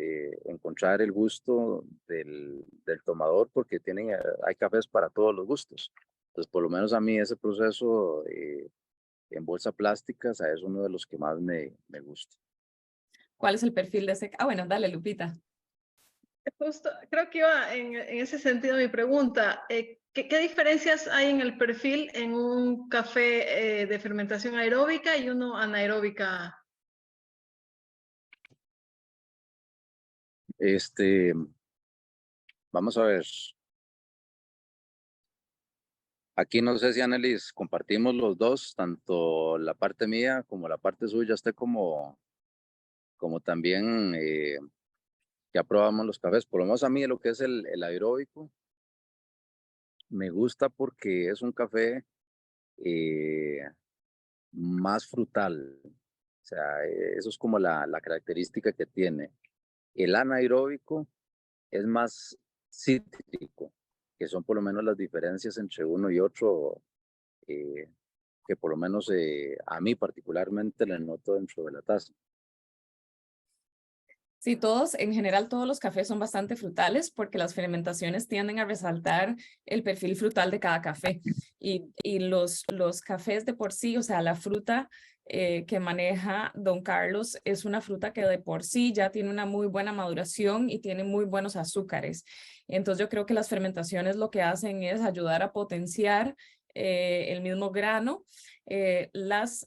Speaker 3: encontrar el gusto del tomador, porque hay cafés para todos los gustos. Entonces, por lo menos a mí ese proceso en bolsa plástica, o sea, es uno de los que más me gusta.
Speaker 1: ¿Cuál es el perfil de ese? Ah, bueno, dale, Lupita.
Speaker 5: Justo, creo que iba en ese sentido mi pregunta. ¿Qué diferencias hay en el perfil en un café de fermentación aeróbica y uno anaeróbica?
Speaker 3: Vamos a ver. Aquí no sé si, Annelies, compartimos los dos, tanto la parte mía como la parte suya, usted como también ya probamos los cafés. Por lo menos a mí lo que es el aeróbico, me gusta porque es un café eh, más frutal. O sea, eso es como la característica que tiene. El anaeróbico es más cítrico, que son por lo menos las diferencias entre uno y otro, que por lo menos a mí particularmente le noto dentro de la taza.
Speaker 1: Sí, en general todos los cafés son bastante frutales porque las fermentaciones tienden a resaltar el perfil frutal de cada café. Y los cafés de por sí, o sea, la fruta que maneja Don Carlos es una fruta que de por sí ya tiene una muy buena maduración y tiene muy buenos azúcares. Entonces yo creo que las fermentaciones lo que hacen es ayudar a potenciar el mismo grano. Las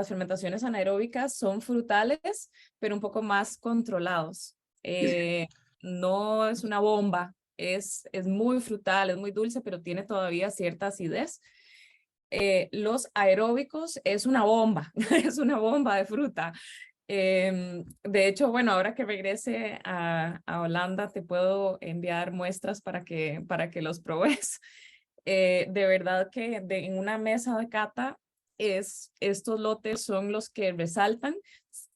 Speaker 1: fermentaciones anaeróbicas son frutales, pero un poco más controlados. No es una bomba, es muy frutal, es muy dulce, pero tiene todavía cierta acidez. Los aeróbicos es una bomba, es una bomba de fruta. De hecho, bueno, ahora que regrese a Holanda, te puedo enviar muestras para que los probes. De verdad que en una mesa de cata, estos lotes son los que resaltan.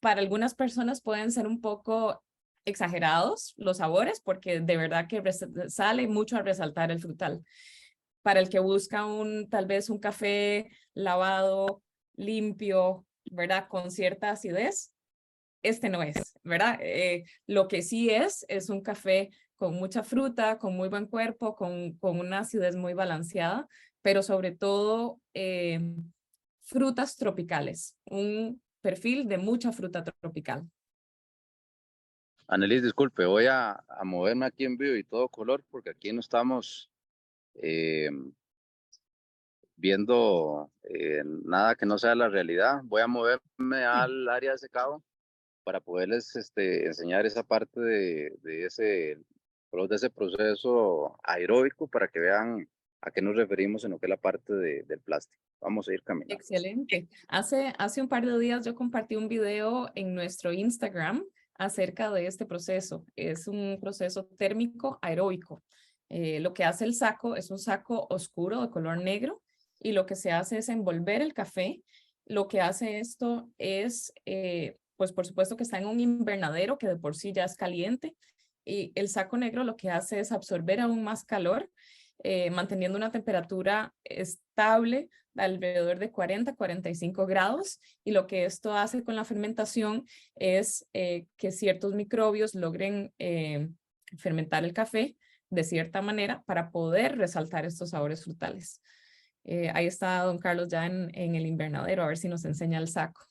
Speaker 1: Para algunas personas pueden ser un poco exagerados los sabores, porque de verdad que sale mucho a resaltar el frutal. Para el que busca tal vez un café lavado, limpio, ¿verdad? Con cierta acidez, este no es, ¿verdad? Lo que sí es un café con mucha fruta, con muy buen cuerpo, con una acidez muy balanceada, pero sobre todo frutas tropicales, un perfil de mucha fruta tropical.
Speaker 3: Annelies, disculpe, voy a moverme aquí en vivo y todo color, porque aquí no estamos eh, viendo nada que no sea la realidad. Voy a moverme al área de secado para poderles enseñar esa parte de ese proceso aeróbico, para que vean a qué nos referimos en lo que es la parte del plástico. Vamos a ir caminando.
Speaker 1: Excelente. Hace un par de días yo compartí un video en nuestro Instagram acerca de este proceso. Es un proceso térmico aeróbico. Lo que hace el saco es un saco oscuro de color negro y lo que se hace es envolver el café. Lo que hace esto es, pues por supuesto que está en un invernadero que de por sí ya es caliente y el saco negro lo que hace es absorber aún más calor manteniendo una temperatura estable de alrededor de 40-45 grados, y lo que esto hace con la fermentación es que ciertos microbios logren fermentar el café de cierta manera para poder resaltar estos sabores frutales. Ahí está don Carlos ya en el invernadero, a ver si nos enseña el saco.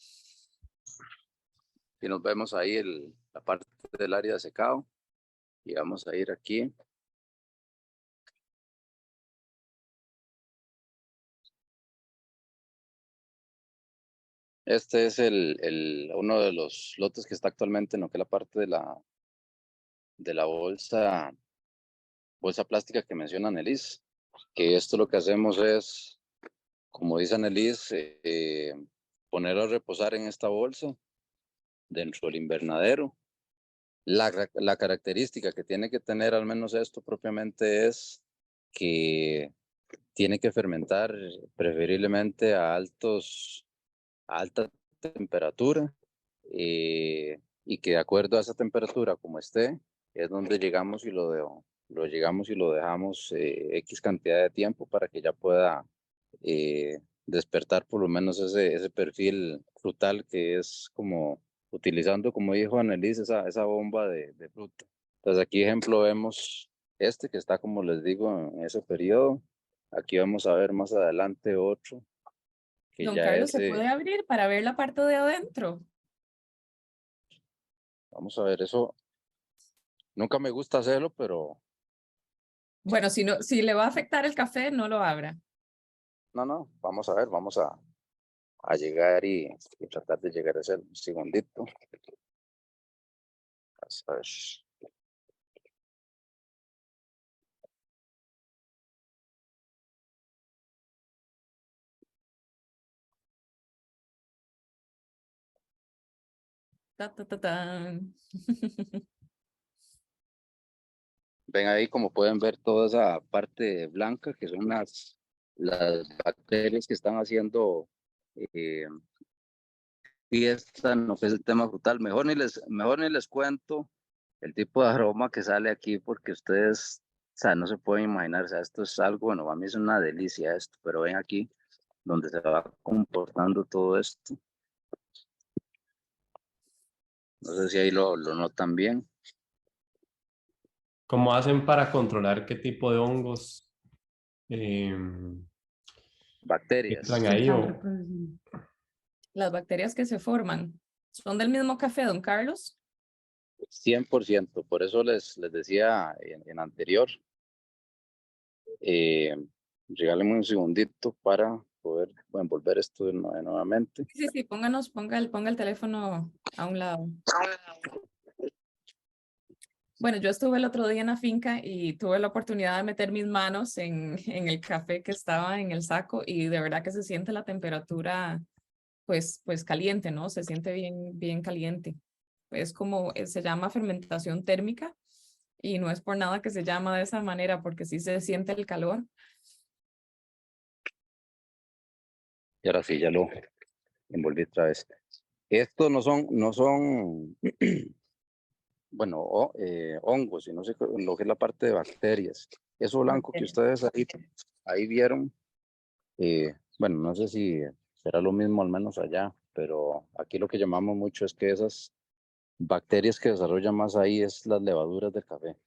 Speaker 3: Y nos vemos ahí la parte del área de secado. Y vamos a ir aquí. Este es uno de los lotes que está actualmente en lo que es la parte de la bolsa plástica que menciona Annelise. Que esto lo que hacemos es, como dice Annelise, ponerlo a reposar en esta bolsa dentro del invernadero. La característica que tiene que tener al menos esto propiamente es que tiene que fermentar preferiblemente a alta temperatura, y que de acuerdo a esa temperatura como esté, es donde llegamos y lo dejamos X cantidad de tiempo para que ya pueda despertar por lo menos ese perfil frutal que es como utilizando, como dijo Annelise, esa bomba de fruta. Entonces aquí, ejemplo, vemos que está, como les digo, en ese periodo. Aquí vamos a ver más adelante otro, que
Speaker 1: Don
Speaker 3: ya
Speaker 1: Carlos,
Speaker 3: es,
Speaker 1: ¿se puede abrir para ver la parte de adentro?
Speaker 3: vamos a ver, eso nunca me gusta hacerlo, pero
Speaker 1: Bueno, si le va a afectar el café, no lo abra.
Speaker 3: no, vamos a ver, vamos a llegar y tratar de llegar a ese segundito. A ver.
Speaker 1: Ta, ta, ta, tan.
Speaker 3: Ven ahí, como pueden ver, toda esa parte blanca que son las bacterias que están haciendo fiesta en lo que es el tema frutal. Mejor ni les cuento el tipo de aroma que sale aquí, porque ustedes, o sea, no se pueden imaginar. O sea, esto es algo, bueno, a mí es una delicia esto, pero ven aquí donde se va comportando todo esto. No sé si ahí lo notan bien.
Speaker 2: ¿Cómo hacen para controlar qué tipo de hongos
Speaker 3: Bacterias,
Speaker 2: entran ahí? O,
Speaker 1: Las bacterias que se forman, ¿son del mismo café, don Carlos?
Speaker 3: 100%. Por eso les decía en anterior, regálenme un segundito para poder envolver esto nuevamente.
Speaker 1: Sí, ponga el teléfono a un lado. Bueno, yo estuve el otro día en la finca y tuve la oportunidad de meter mis manos en el café que estaba en el saco, y de verdad que se siente la temperatura pues caliente, ¿no? Se siente bien caliente. Es como, se llama fermentación térmica, y no es por nada que se llama de esa manera, porque sí se siente el calor.
Speaker 3: Y ahora sí, ya lo envolví otra vez. Estos no son bueno, hongos, sino lo que es la parte de bacterias. Eso blanco que ustedes ahí vieron, bueno, no sé si será lo mismo al menos allá, pero aquí lo que llamamos mucho es que esas bacterias que desarrollan más ahí es las levaduras del café,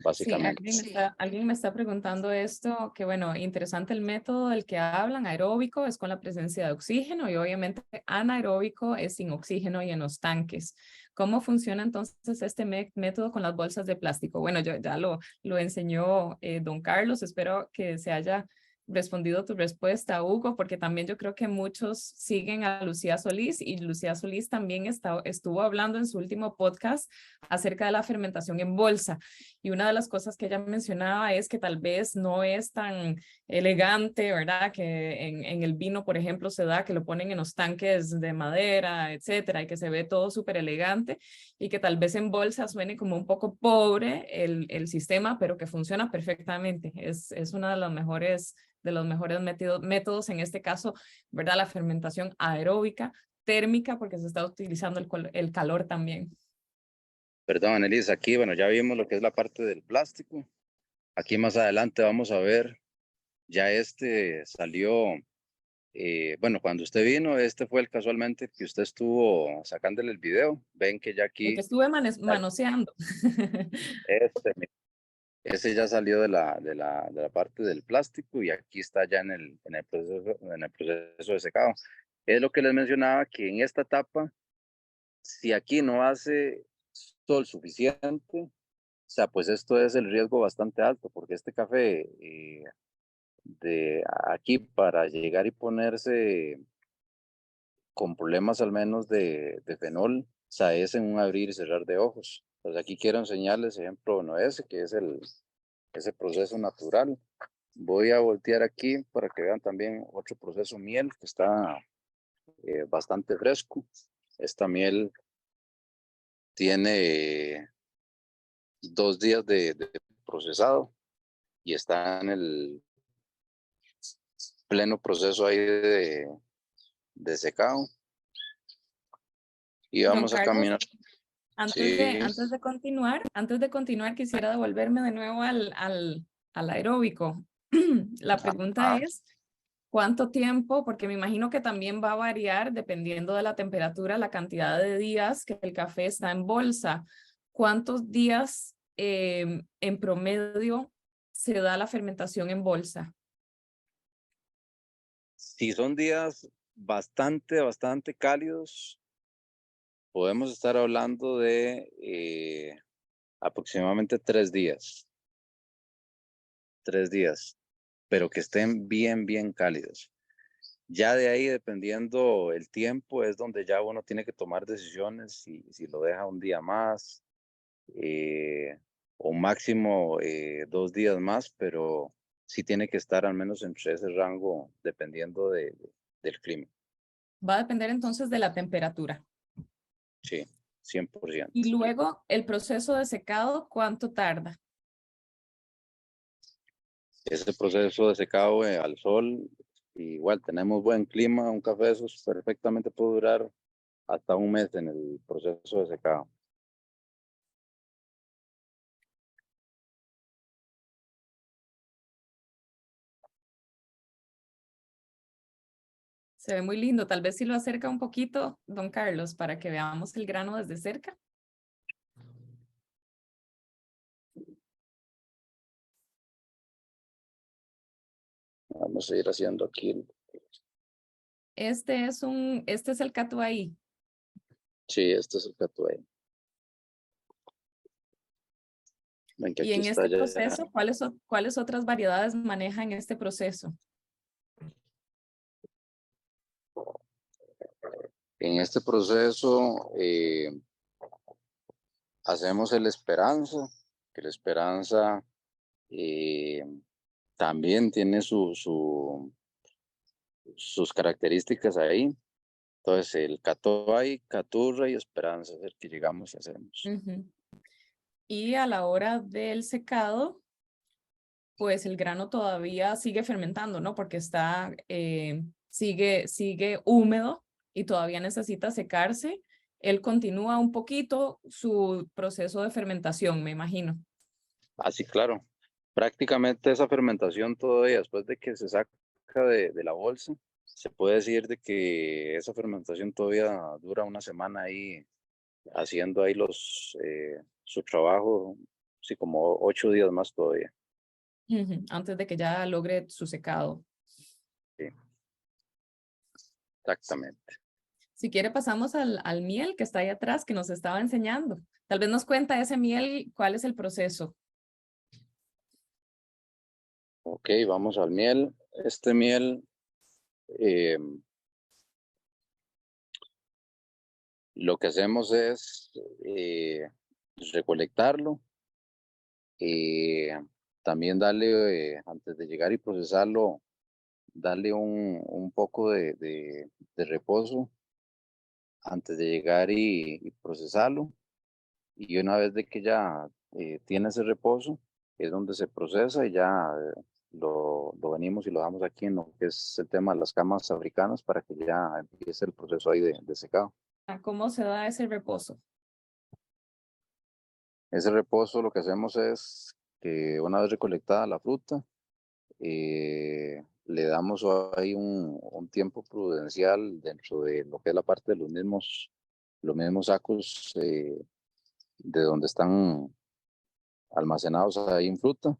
Speaker 1: Sí,
Speaker 3: básicamente.
Speaker 1: alguien me está preguntando esto, que bueno, interesante el método del que hablan. Aeróbico es con la presencia de oxígeno, y obviamente anaeróbico es sin oxígeno y en los tanques. ¿Cómo funciona entonces este método con las bolsas de plástico? Bueno, yo ya lo enseñó don Carlos. Espero que se haya respondido tu respuesta, Hugo, porque también yo creo que muchos siguen a Lucía Solís, y Lucía Solís también estuvo hablando en su último podcast acerca de la fermentación en bolsa. Y una de las cosas que ella mencionaba es que tal vez no es tan elegante, ¿verdad? Que en el vino, por ejemplo, se da que lo ponen en los tanques de madera, etcétera, y que se ve todo súper elegante, y que tal vez en bolsa suene como un poco pobre el sistema, pero que funciona perfectamente. Es una de los mejores métodos en este caso, ¿verdad? La fermentación aeróbica, térmica, porque se está utilizando el calor también.
Speaker 3: Perdón, Annelise, aquí, bueno, ya vimos lo que es la parte del plástico. Aquí más adelante vamos a ver, ya este salió, bueno, cuando usted vino, este fue el casualmente que usted estuvo sacándole el video. Ven que ya
Speaker 1: El que
Speaker 3: aquí,
Speaker 1: estuve manoseando.
Speaker 3: este, ese ya salió de la parte del plástico y aquí está ya en el proceso de secado. Es lo que les mencionaba, que en esta etapa, si aquí no hace sol suficiente, o sea, pues esto es el riesgo bastante alto, porque este café de aquí para llegar y ponerse con problemas al menos de fenol, o sea, es en un abrir y cerrar de ojos. Pues aquí quiero enseñarles ejemplo, bueno, ese que es ese proceso natural. Voy a voltear aquí para que vean también otro proceso miel que está bastante fresco. Esta miel tiene 2 días de procesado y está en el pleno proceso ahí de secado. Y
Speaker 1: Don
Speaker 3: vamos a
Speaker 1: Carlos,
Speaker 3: caminar. Sí,
Speaker 1: antes de continuar, quisiera devolverme de nuevo al aeróbico. La pregunta
Speaker 3: ah,
Speaker 1: es, ¿cuánto tiempo? Porque me imagino que también va a variar dependiendo de la temperatura, la cantidad de días que el café está en bolsa. ¿Cuántos días en promedio se da la fermentación en bolsa?
Speaker 3: si son días bastante cálidos, podemos estar hablando de aproximadamente 3 días. 3 días, pero que estén bien cálidos. Ya de ahí, dependiendo el tiempo, es donde ya uno tiene que tomar decisiones si lo deja un día más o máximo 2 días más, pero sí tiene que estar al menos entre ese rango dependiendo del clima.
Speaker 1: Va a depender entonces de la temperatura.
Speaker 3: Sí, 100%.
Speaker 1: Y luego, el proceso de secado, ¿cuánto tarda?
Speaker 3: Ese proceso de secado al sol, igual tenemos buen clima, un café de esos perfectamente puede durar hasta un mes en el proceso de secado.
Speaker 1: Se ve muy lindo. Tal vez si lo acerca un poquito, don Carlos, para que veamos el grano desde cerca.
Speaker 3: Vamos a ir haciendo aquí.
Speaker 1: Este es el catuai.
Speaker 3: Sí, este es el catuay. Ven que
Speaker 1: Y
Speaker 3: aquí
Speaker 1: en
Speaker 3: está
Speaker 1: este
Speaker 3: ya.
Speaker 1: proceso, ¿cuáles otras variedades maneja en este proceso?
Speaker 3: En este proceso hacemos el Esperanza, que el Esperanza eh, también tiene sus características ahí. Entonces, el Catuay, Caturra y Esperanza es el que llegamos y hacemos.
Speaker 1: Ujú. Y a la hora del secado, pues el grano todavía sigue fermentando, ¿no? Porque sigue húmedo y todavía necesita secarse. Él continúa un poquito su proceso de fermentación, me imagino.
Speaker 3: Así, claro. Prácticamente esa fermentación todavía, después de que se saca de la bolsa, se puede decir de que esa fermentación todavía dura una semana ahí haciendo ahí su trabajo, sí, como 8 días más todavía.
Speaker 1: Ujú, antes de que ya logre su secado.
Speaker 3: Sí, exactamente.
Speaker 1: Si quiere, pasamos al miel que está ahí atrás, que nos estaba enseñando. Tal vez nos cuenta ese miel, cuál es el proceso.
Speaker 3: Ok, vamos al miel. Este miel, eh, lo que hacemos es recolectarlo, también darle, antes de llegar y procesarlo, darle un poco de reposo antes de llegar y procesarlo. Y una vez de que ya tiene ese reposo, es donde se procesa y ya lo venimos y lo damos aquí en lo que es el tema de las camas africanas para que ya empiece el proceso ahí de secado.
Speaker 1: ¿Cómo se da ese reposo?
Speaker 3: Ese reposo lo que hacemos es que una vez recolectada la fruta, le damos ahí un tiempo prudencial dentro de lo que es la parte de los mismos sacos de donde están almacenados ahí en fruta,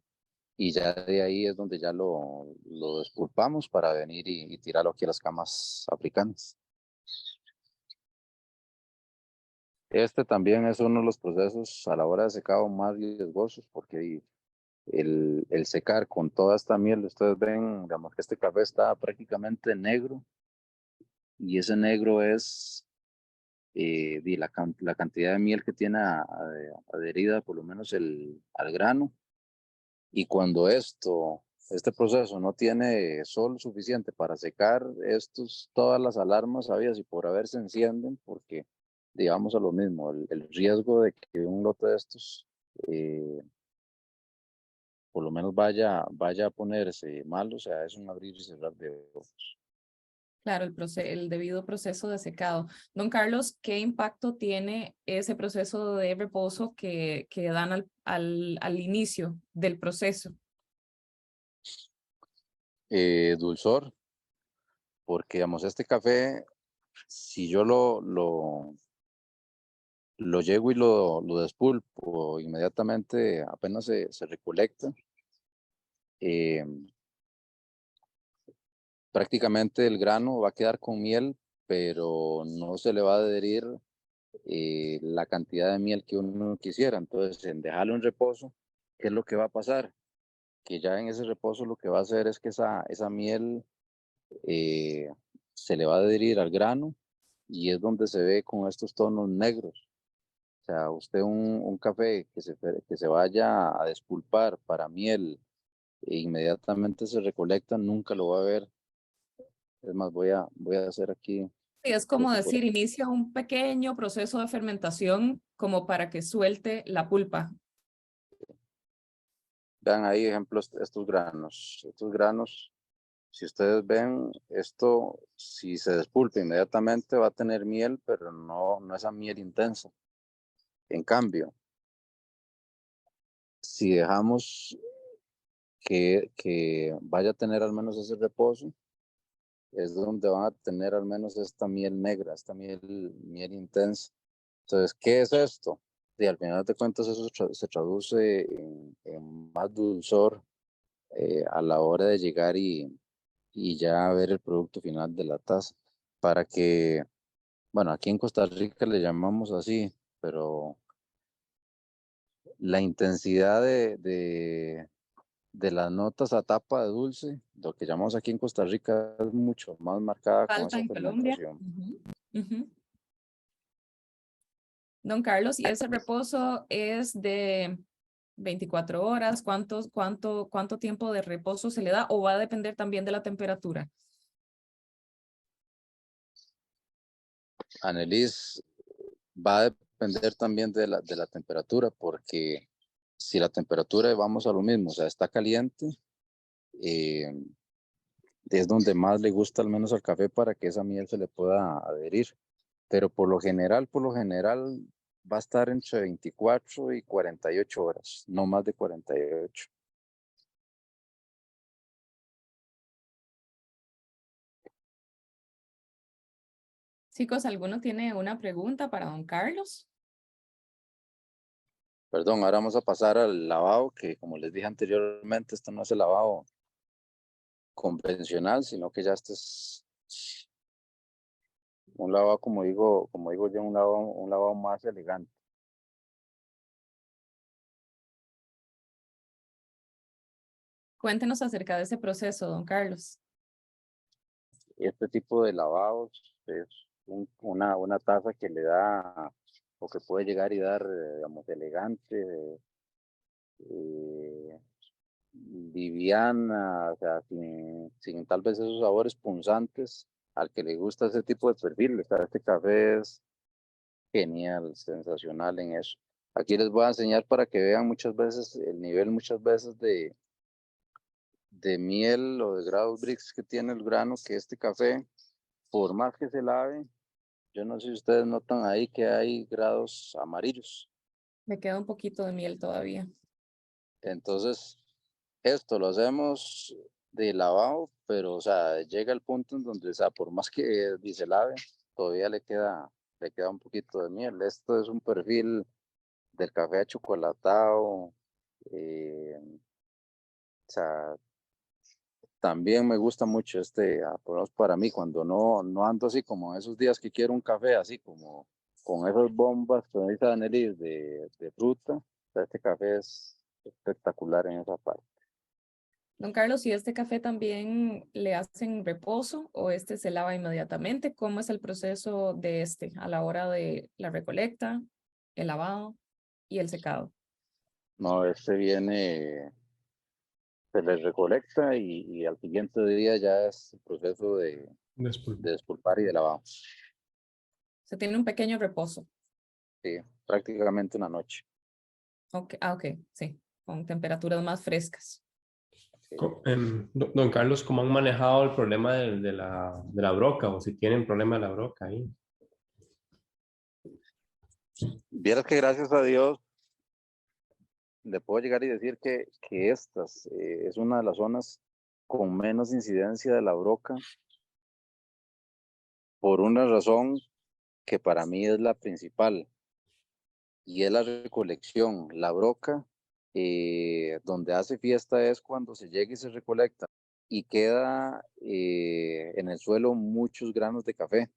Speaker 3: y ya de ahí es donde ya lo despulpamos para venir y tirarlo aquí a las camas africanas. Este también es uno de los procesos a la hora de secado más riesgosos, porque el secar con toda esta miel, ustedes ven, digamos que este café está prácticamente negro, y ese negro es la cantidad de miel que tiene adherida, por lo menos al grano. Y cuando este proceso no tiene sol suficiente para secar, todas las alarmas habidas y por haber se encienden, porque digamos a lo mismo, el riesgo de que un lote de estos eh, por lo menos vaya a ponerse mal, o sea, es un abrir y cerrar de ojos.
Speaker 1: Claro, el debido proceso de secado. Don Carlos, ¿qué impacto tiene ese proceso de reposo que dan al inicio del proceso?
Speaker 3: Dulzor, porque digamos, este café, si yo lo llego y lo despulpo inmediatamente, apenas se recolecta, eh, prácticamente el grano va a quedar con miel, pero no se le va a adherir la cantidad de miel que uno quisiera. Entonces, en dejarlo en reposo, ¿qué es lo que va a pasar? Que ya en ese reposo lo que va a hacer es que esa miel eh, se le va a adherir al grano, y es donde se ve con estos tonos negros. O sea, usted un café que se vaya a despulpar para miel e inmediatamente se recolecta, nunca lo va a ver. Es más, voy a hacer aquí,
Speaker 1: Y es
Speaker 3: creo
Speaker 1: como
Speaker 3: que por
Speaker 1: decir, inicia un pequeño proceso de fermentación como para que suelte la pulpa.
Speaker 3: vean ahí ejemplos, estos granos. Estos granos, si ustedes ven, esto, si se despulpa inmediatamente va a tener miel, pero no esa miel intensa. En cambio, si dejamos que vaya a tener al menos ese reposo, es donde van a tener al menos esta miel negra, esta miel intensa. Entonces, ¿qué es esto? Y al final de cuentas eso se traduce en más dulzor a la hora de llegar y ya ver el producto final de la taza. Para que, bueno, aquí en Costa Rica le llamamos así, pero la intensidad de las notas a tapa de dulce, lo que llamamos aquí en Costa Rica, es mucho más marcada con
Speaker 1: Falta
Speaker 3: esa
Speaker 1: en Colombia.
Speaker 3: fermentación.
Speaker 1: Ujú. Don Carlos, ¿y ese reposo es de 24 horas? ¿Cuánto tiempo de reposo se le da o va a depender también de la temperatura?
Speaker 3: Annelies, va a depender también de la temperatura, porque si la temperatura, vamos a lo mismo, o sea, está caliente, eh, es donde más le gusta al menos al café para que esa miel se le pueda adherir. Pero por lo general va a estar entre 24 y 48 horas, no más de 48.
Speaker 1: Chicos, ¿alguno tiene una pregunta para don Carlos?
Speaker 3: Perdón, ahora vamos a pasar al lavado, que como les dije anteriormente, esto no es el lavado convencional, sino que ya este es un lavado, como digo yo, un lavado más elegante.
Speaker 1: Cuéntenos acerca de ese proceso, don Carlos.
Speaker 3: Este tipo de lavados es una taza que le da, o que puede llegar y dar, digamos, elegante, eh, liviana, o sea, sin tal vez esos sabores punzantes al que le gusta ese tipo de perfil. O sea, este café es genial, sensacional en eso. Aquí les voy a enseñar para que vean muchas veces el nivel, muchas veces de miel o de grados Brix que tiene el grano, que este café, por más que se lave, yo no sé si ustedes notan ahí que hay grados amarillos.
Speaker 1: Me queda un poquito de miel todavía.
Speaker 3: Entonces, esto lo hacemos de lavado, pero, o sea, llega el punto en donde, o sea, por más que se lave, todavía le queda un poquito de miel. Esto es un perfil del café achocolatado. O sea, también me gusta mucho por lo menos para mí, cuando no ando así como esos días que quiero un café así como con esas bombas con esa análisis de fruta. O sea, este café es espectacular en esa parte.
Speaker 1: Don Carlos, ¿y este café también le hacen reposo o este se lava inmediatamente? ¿Cómo es el proceso de este a la hora de la recolecta, el lavado y el secado?
Speaker 3: No, se les recolecta y al siguiente día ya es el proceso
Speaker 2: Después.
Speaker 3: de despulpar y de lavado.
Speaker 1: Se tiene un pequeño reposo.
Speaker 3: Sí, prácticamente una noche.
Speaker 1: Okay. Ah, ok, sí, con temperaturas más frescas.
Speaker 3: Sí.
Speaker 2: Don Carlos, ¿cómo han manejado el problema de la broca o si tienen problema de la broca ahí?
Speaker 3: Vieras que gracias a Dios le puedo llegar y decir que estas es una de las zonas con menos incidencia de la broca por una razón que para mí es la principal y es la recolección. La broca, donde hace fiesta es cuando se llega y se recolecta y queda en el suelo muchos granos de café.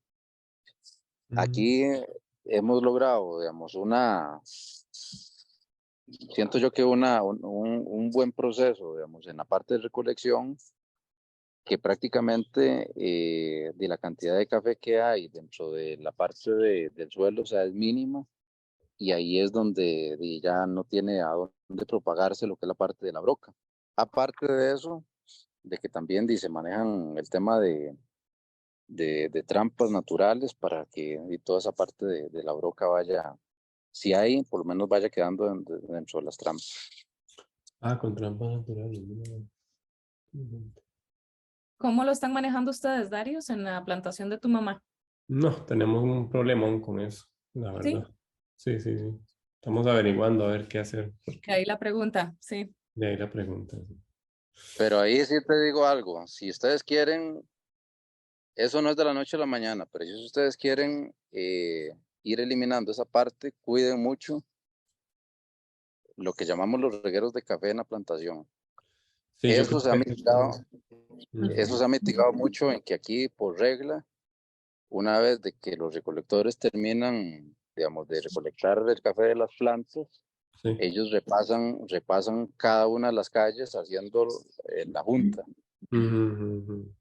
Speaker 3: Aquí hemos logrado, digamos, siento yo que un buen proceso, digamos, en la parte de recolección, que prácticamente de la cantidad de café que hay dentro de la parte del suelo, o sea, es mínima, y ahí es donde ya no tiene a dónde propagarse lo que es la parte de la broca. Aparte de eso, de que también se manejan el tema de trampas naturales para que y toda esa parte de la broca vaya, si hay, por lo menos vaya quedando dentro de las trampas.
Speaker 2: Ah, con trampas naturales.
Speaker 1: ¿Cómo lo están manejando ustedes, Darius, en la plantación de tu mamá?
Speaker 2: No, tenemos un problemón con eso, la
Speaker 1: Sí,
Speaker 2: verdad. Sí, sí, sí. Estamos averiguando a ver qué hacer.
Speaker 1: de ahí la pregunta, sí.
Speaker 2: De ahí la pregunta.
Speaker 3: Pero ahí sí te digo algo, si ustedes quieren, eso no es de la noche a la mañana, pero si ustedes quieren ir eliminando esa parte, cuiden mucho lo que llamamos los regueros de café en la plantación.
Speaker 2: Sí, yo
Speaker 3: Eso
Speaker 2: creo
Speaker 3: se ha
Speaker 2: que
Speaker 3: mitigado,
Speaker 2: Ujú.
Speaker 3: eso se ha mitigado mucho en que aquí, por regla, una vez de que los recolectores terminan, digamos, de recolectar el café de las plantas,
Speaker 2: Sí.
Speaker 3: ellos repasan cada una de las calles haciendo la junta.
Speaker 2: Ujú, ujú,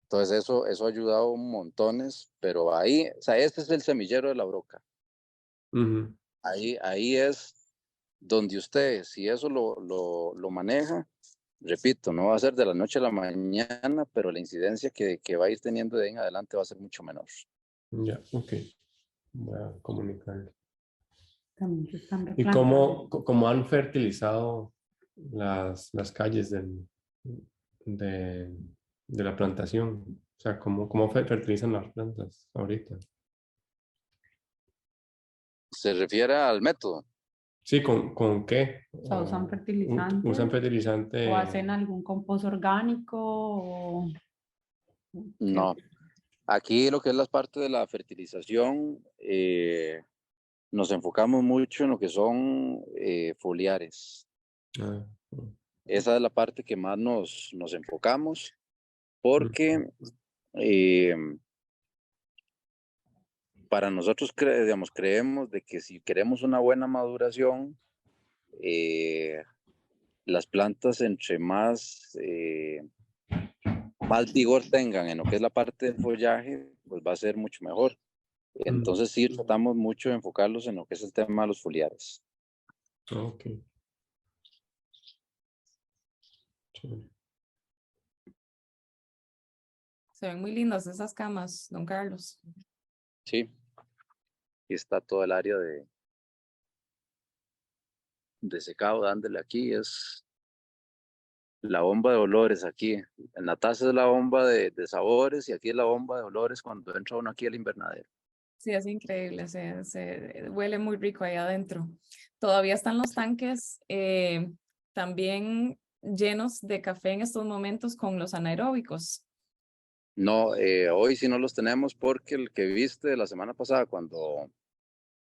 Speaker 3: Entonces eso ha ayudado montones, pero ahí, o sea, este es el semillero de la broca.
Speaker 2: ujú.
Speaker 3: Ahí es donde usted, si eso lo maneja, repito, no va a ser de la noche a la mañana, pero la incidencia que va a ir teniendo de ahí en adelante va a ser mucho menor.
Speaker 2: Ya, ok. Voy a comunicarle.
Speaker 6: También se están
Speaker 2: ¿Y
Speaker 6: replantando.
Speaker 2: cómo han fertilizado las calles de, de la plantación? O sea, ¿cómo fertilizan las plantas ahorita?
Speaker 3: Se refiere al método.
Speaker 2: Sí, ¿con qué?
Speaker 6: O sea, usan
Speaker 2: ¿Usan
Speaker 6: fertilizantes
Speaker 2: fertilizante?
Speaker 6: o hacen algún compost orgánico o qué.
Speaker 3: No, aquí lo que es la parte de la fertilización, nos enfocamos mucho en lo que son foliares.
Speaker 2: Ah,
Speaker 3: Esa es la parte que más nos enfocamos
Speaker 2: mm,
Speaker 3: porque eh, para nosotros digamos, creemos de que si queremos una buena maduración, las plantas entre más vigor tengan en lo que es la parte del follaje, pues va a ser mucho mejor.
Speaker 2: mm,
Speaker 3: Entonces sí tratamos mucho de enfocarlos en lo que es el tema de los foliares.
Speaker 2: ok. Chévere.
Speaker 1: Se ven muy lindas esas camas, don Carlos.
Speaker 3: Sí, y está todo el área de secado dándole aquí, es la bomba de olores aquí. En la taza es la bomba de sabores y aquí es la bomba de olores cuando entra uno aquí al invernadero.
Speaker 1: Sí, es increíble, se huele muy rico ahí adentro. ¿Todavía están los tanques también llenos de café en estos momentos con los anaeróbicos?
Speaker 3: No, hoy sí no los tenemos porque el que viste la semana pasada cuando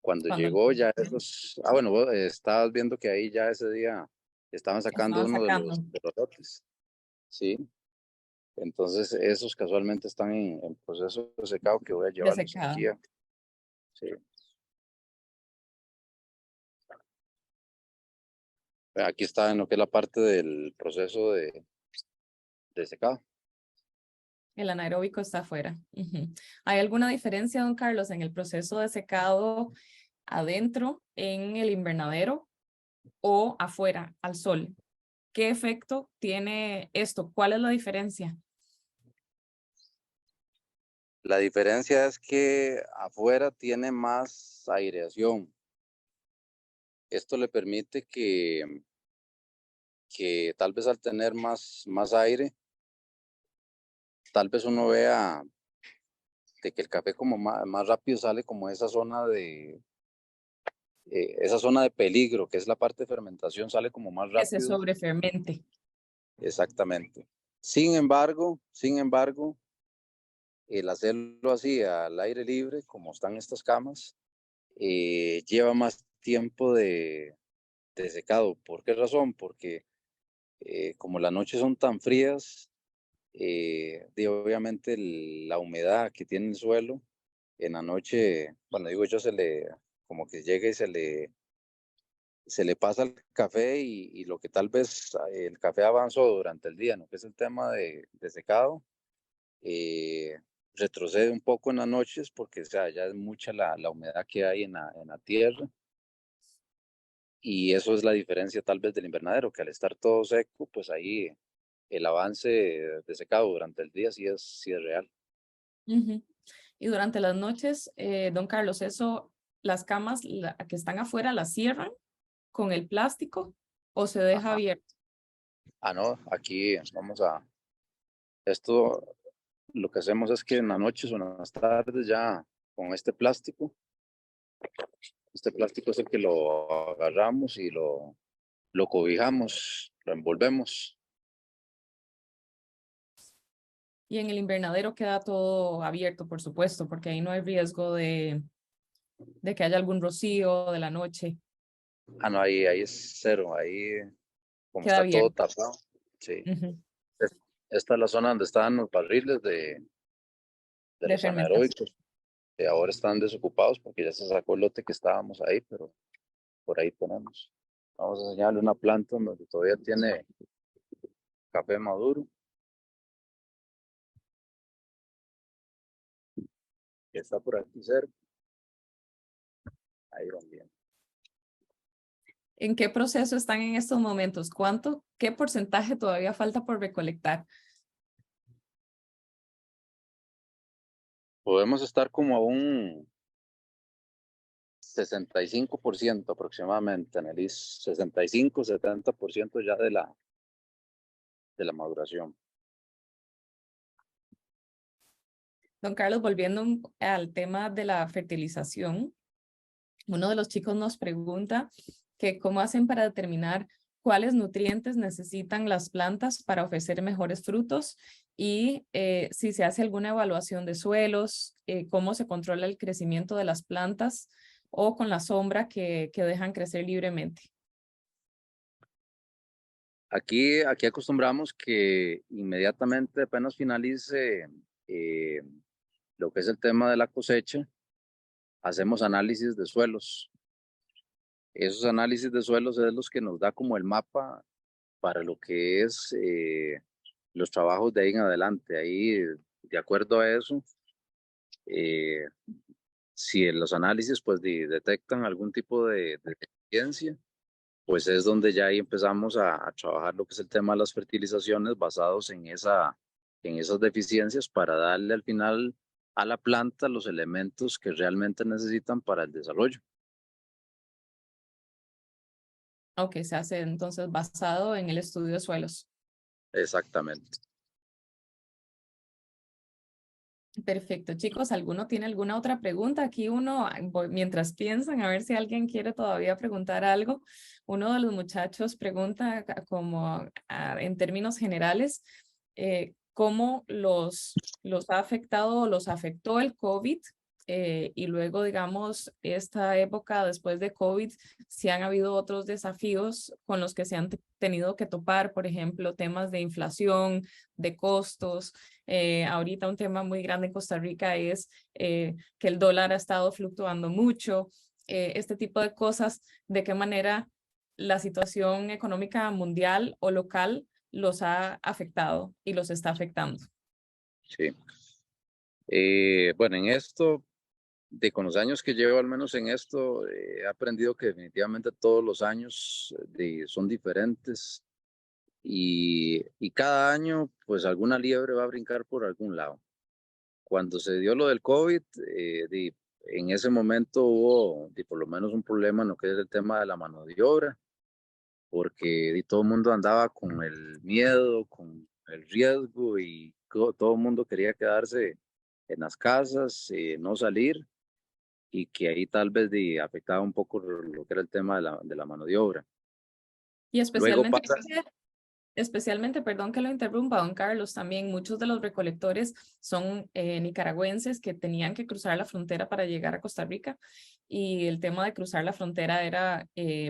Speaker 1: Cuando
Speaker 3: llegó ya esos, bueno, vos estabas viendo que ahí ya ese día estaban sacando
Speaker 1: estaban
Speaker 3: uno
Speaker 1: sacando.
Speaker 3: de los lotes, sí. Entonces esos casualmente están en proceso de secado que voy a llevarlos
Speaker 1: Desecado.
Speaker 3: aquí. Sí. Aquí está en lo que es la parte del proceso de secado.
Speaker 1: El anaeróbico está afuera. Ujú. ¿Hay alguna diferencia, don Carlos, en el proceso de secado adentro en el invernadero o afuera al sol? ¿Qué efecto tiene esto? ¿Cuál es la diferencia?
Speaker 3: La diferencia es que afuera tiene más aireación. Esto le permite que tal vez al tener más aire, tal vez uno vea de que el café como más rápido sale como esa zona de peligro, que es la parte de fermentación, sale como más
Speaker 1: Que se
Speaker 3: rápido.
Speaker 1: sobrefermente.
Speaker 3: Exactamente. Sin embargo, el hacerlo así al aire libre, como están estas camas, lleva más tiempo de secado. ¿Por qué razón? Porque como las noches son tan frías, obviamente la humedad que tiene el suelo en la noche, bueno, digo yo, como que llega y se le pasa el café y lo que tal vez el café avanzó durante el día, ¿no? Que es el tema de secado, eh, retrocede un poco en las noches porque, o sea, ya es mucha la humedad que hay en la tierra. Y eso es la diferencia tal vez del invernadero, que al estar todo seco, pues ahí el avance de secado durante el día sí es real.
Speaker 1: Ujú. Y durante las noches, don Carlos, las camas que están afuera las cierran con el plástico o se deja
Speaker 3: Ajá.
Speaker 1: abierto.
Speaker 3: Ah, no, aquí esto lo que hacemos es que en las noches o en las tardes ya con este plástico es el que lo agarramos y lo cobijamos, lo envolvemos.
Speaker 1: Y en el invernadero queda todo abierto, por supuesto, porque ahí no hay riesgo de que haya algún rocío de la noche.
Speaker 3: Ah, no, ahí es cero, ahí como
Speaker 1: Queda
Speaker 3: está todo
Speaker 1: abierto.
Speaker 3: tapado. Sí.
Speaker 1: Ujú.
Speaker 3: Esta es la zona donde estaban los barriles de
Speaker 1: De
Speaker 3: los
Speaker 1: fermentación.
Speaker 3: anaeróbicos, que ahora están desocupados porque ya se sacó el lote que estábamos ahí, pero por ahí tenemos. Vamos a enseñarle una planta donde todavía tiene café maduro, que está por aquí cerca. Ahí van bien.
Speaker 1: ¿En qué proceso están en estos momentos? ¿Qué porcentaje todavía falta por recolectar?
Speaker 3: Podemos estar como a un 65% aproximadamente, Annelies, 65-70% ya de la maduración.
Speaker 1: Don Carlos, volviendo al tema de la fertilización, uno de los chicos nos pregunta que cómo hacen para determinar cuáles nutrientes necesitan las plantas para ofrecer mejores frutos y si se hace alguna evaluación de suelos, cómo se controla el crecimiento de las plantas o con la sombra que dejan crecer libremente.
Speaker 3: Aquí acostumbramos que inmediatamente apenas finalice lo que es el tema de la cosecha, hacemos análisis de suelos. Esos análisis de suelos es los que nos da como el mapa para lo que es los trabajos de ahí en adelante. Ahí, de acuerdo a eso, eh, si en los análisis pues detectan algún tipo de deficiencia, pues es donde ya ahí empezamos a trabajar lo que es el tema de las fertilizaciones basados en esas deficiencias para darle al final a la planta los elementos que realmente necesitan para el desarrollo.
Speaker 1: Ok, se hace entonces basado en el estudio de suelos.
Speaker 3: Exactamente.
Speaker 1: Perfecto, chicos, ¿alguno tiene alguna otra pregunta? Aquí uno, mientras piensan, a ver si alguien quiere todavía preguntar algo, uno de los muchachos pregunta como en términos generales, ¿cómo los ha afectado o los afectó el COVID? Y luego, digamos, esta época después de COVID, si han habido otros desafíos con los que se han tenido que topar, por ejemplo, temas de inflación, de costos. Ahorita un tema muy grande en Costa Rica es que el dólar ha estado fluctuando mucho, este tipo de cosas, de qué manera la situación económica mundial o local los ha afectado y los está afectando.
Speaker 3: Sí. Bueno, en esto, con los años que llevo, al menos en esto, he aprendido que definitivamente todos los años son diferentes y cada año, pues alguna liebre va a brincar por algún lado. Cuando se dio lo del COVID, en ese momento hubo por lo menos un problema en lo que es el tema de la mano de obra, porque todo el mundo andaba con el miedo, con el riesgo y todo el mundo quería quedarse en las casas, no salir, y que ahí tal vez afectaba un poco lo que era el tema de la mano de obra.
Speaker 1: Y
Speaker 3: Luego
Speaker 1: especialmente, perdón que lo interrumpa, don Carlos, también muchos de los recolectores son nicaragüenses que tenían que cruzar la frontera para llegar a Costa Rica, y el tema de cruzar la frontera era,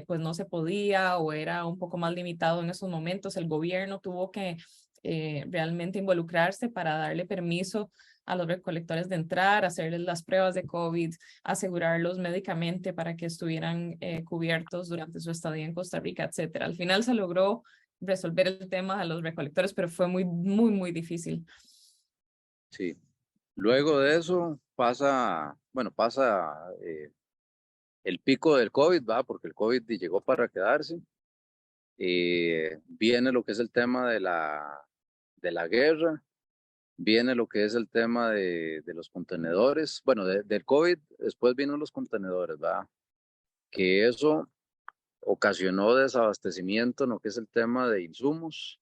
Speaker 1: pues no se podía o era un poco más limitado en esos momentos. El gobierno tuvo que realmente involucrarse para darle permiso a los recolectores de entrar, hacerles las pruebas de COVID, asegurarlos médicamente para que estuvieran cubiertos durante su estadía en Costa Rica, etcétera. Al final se logró resolver el tema de los recolectores, pero fue muy difícil.
Speaker 3: Sí. Luego de eso pasa el pico del COVID, ¿va? Porque el COVID llegó para quedarse. Viene lo que es el tema de la guerra, viene lo que es el tema de los contenedores. Bueno, del COVID, después vino los contenedores, ¿va? Que eso ocasionó desabastecimiento en lo que es el tema de insumos.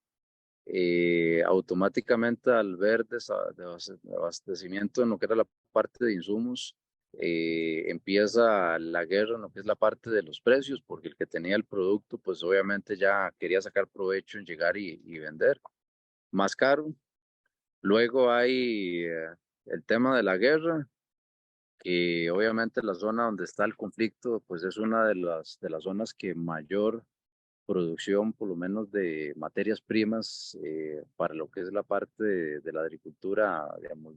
Speaker 3: Automáticamente al ver desabastecimiento en lo que era la parte de insumos, empieza la guerra en lo que es la parte de los precios, porque el que tenía el producto, pues obviamente ya quería sacar provecho en llegar y vender más caro. Luego hay el tema de la guerra, que obviamente la zona donde está el conflicto, pues es una de las zonas que mayor producción, por lo menos de materias primas, para lo que es la parte de la agricultura, digamos,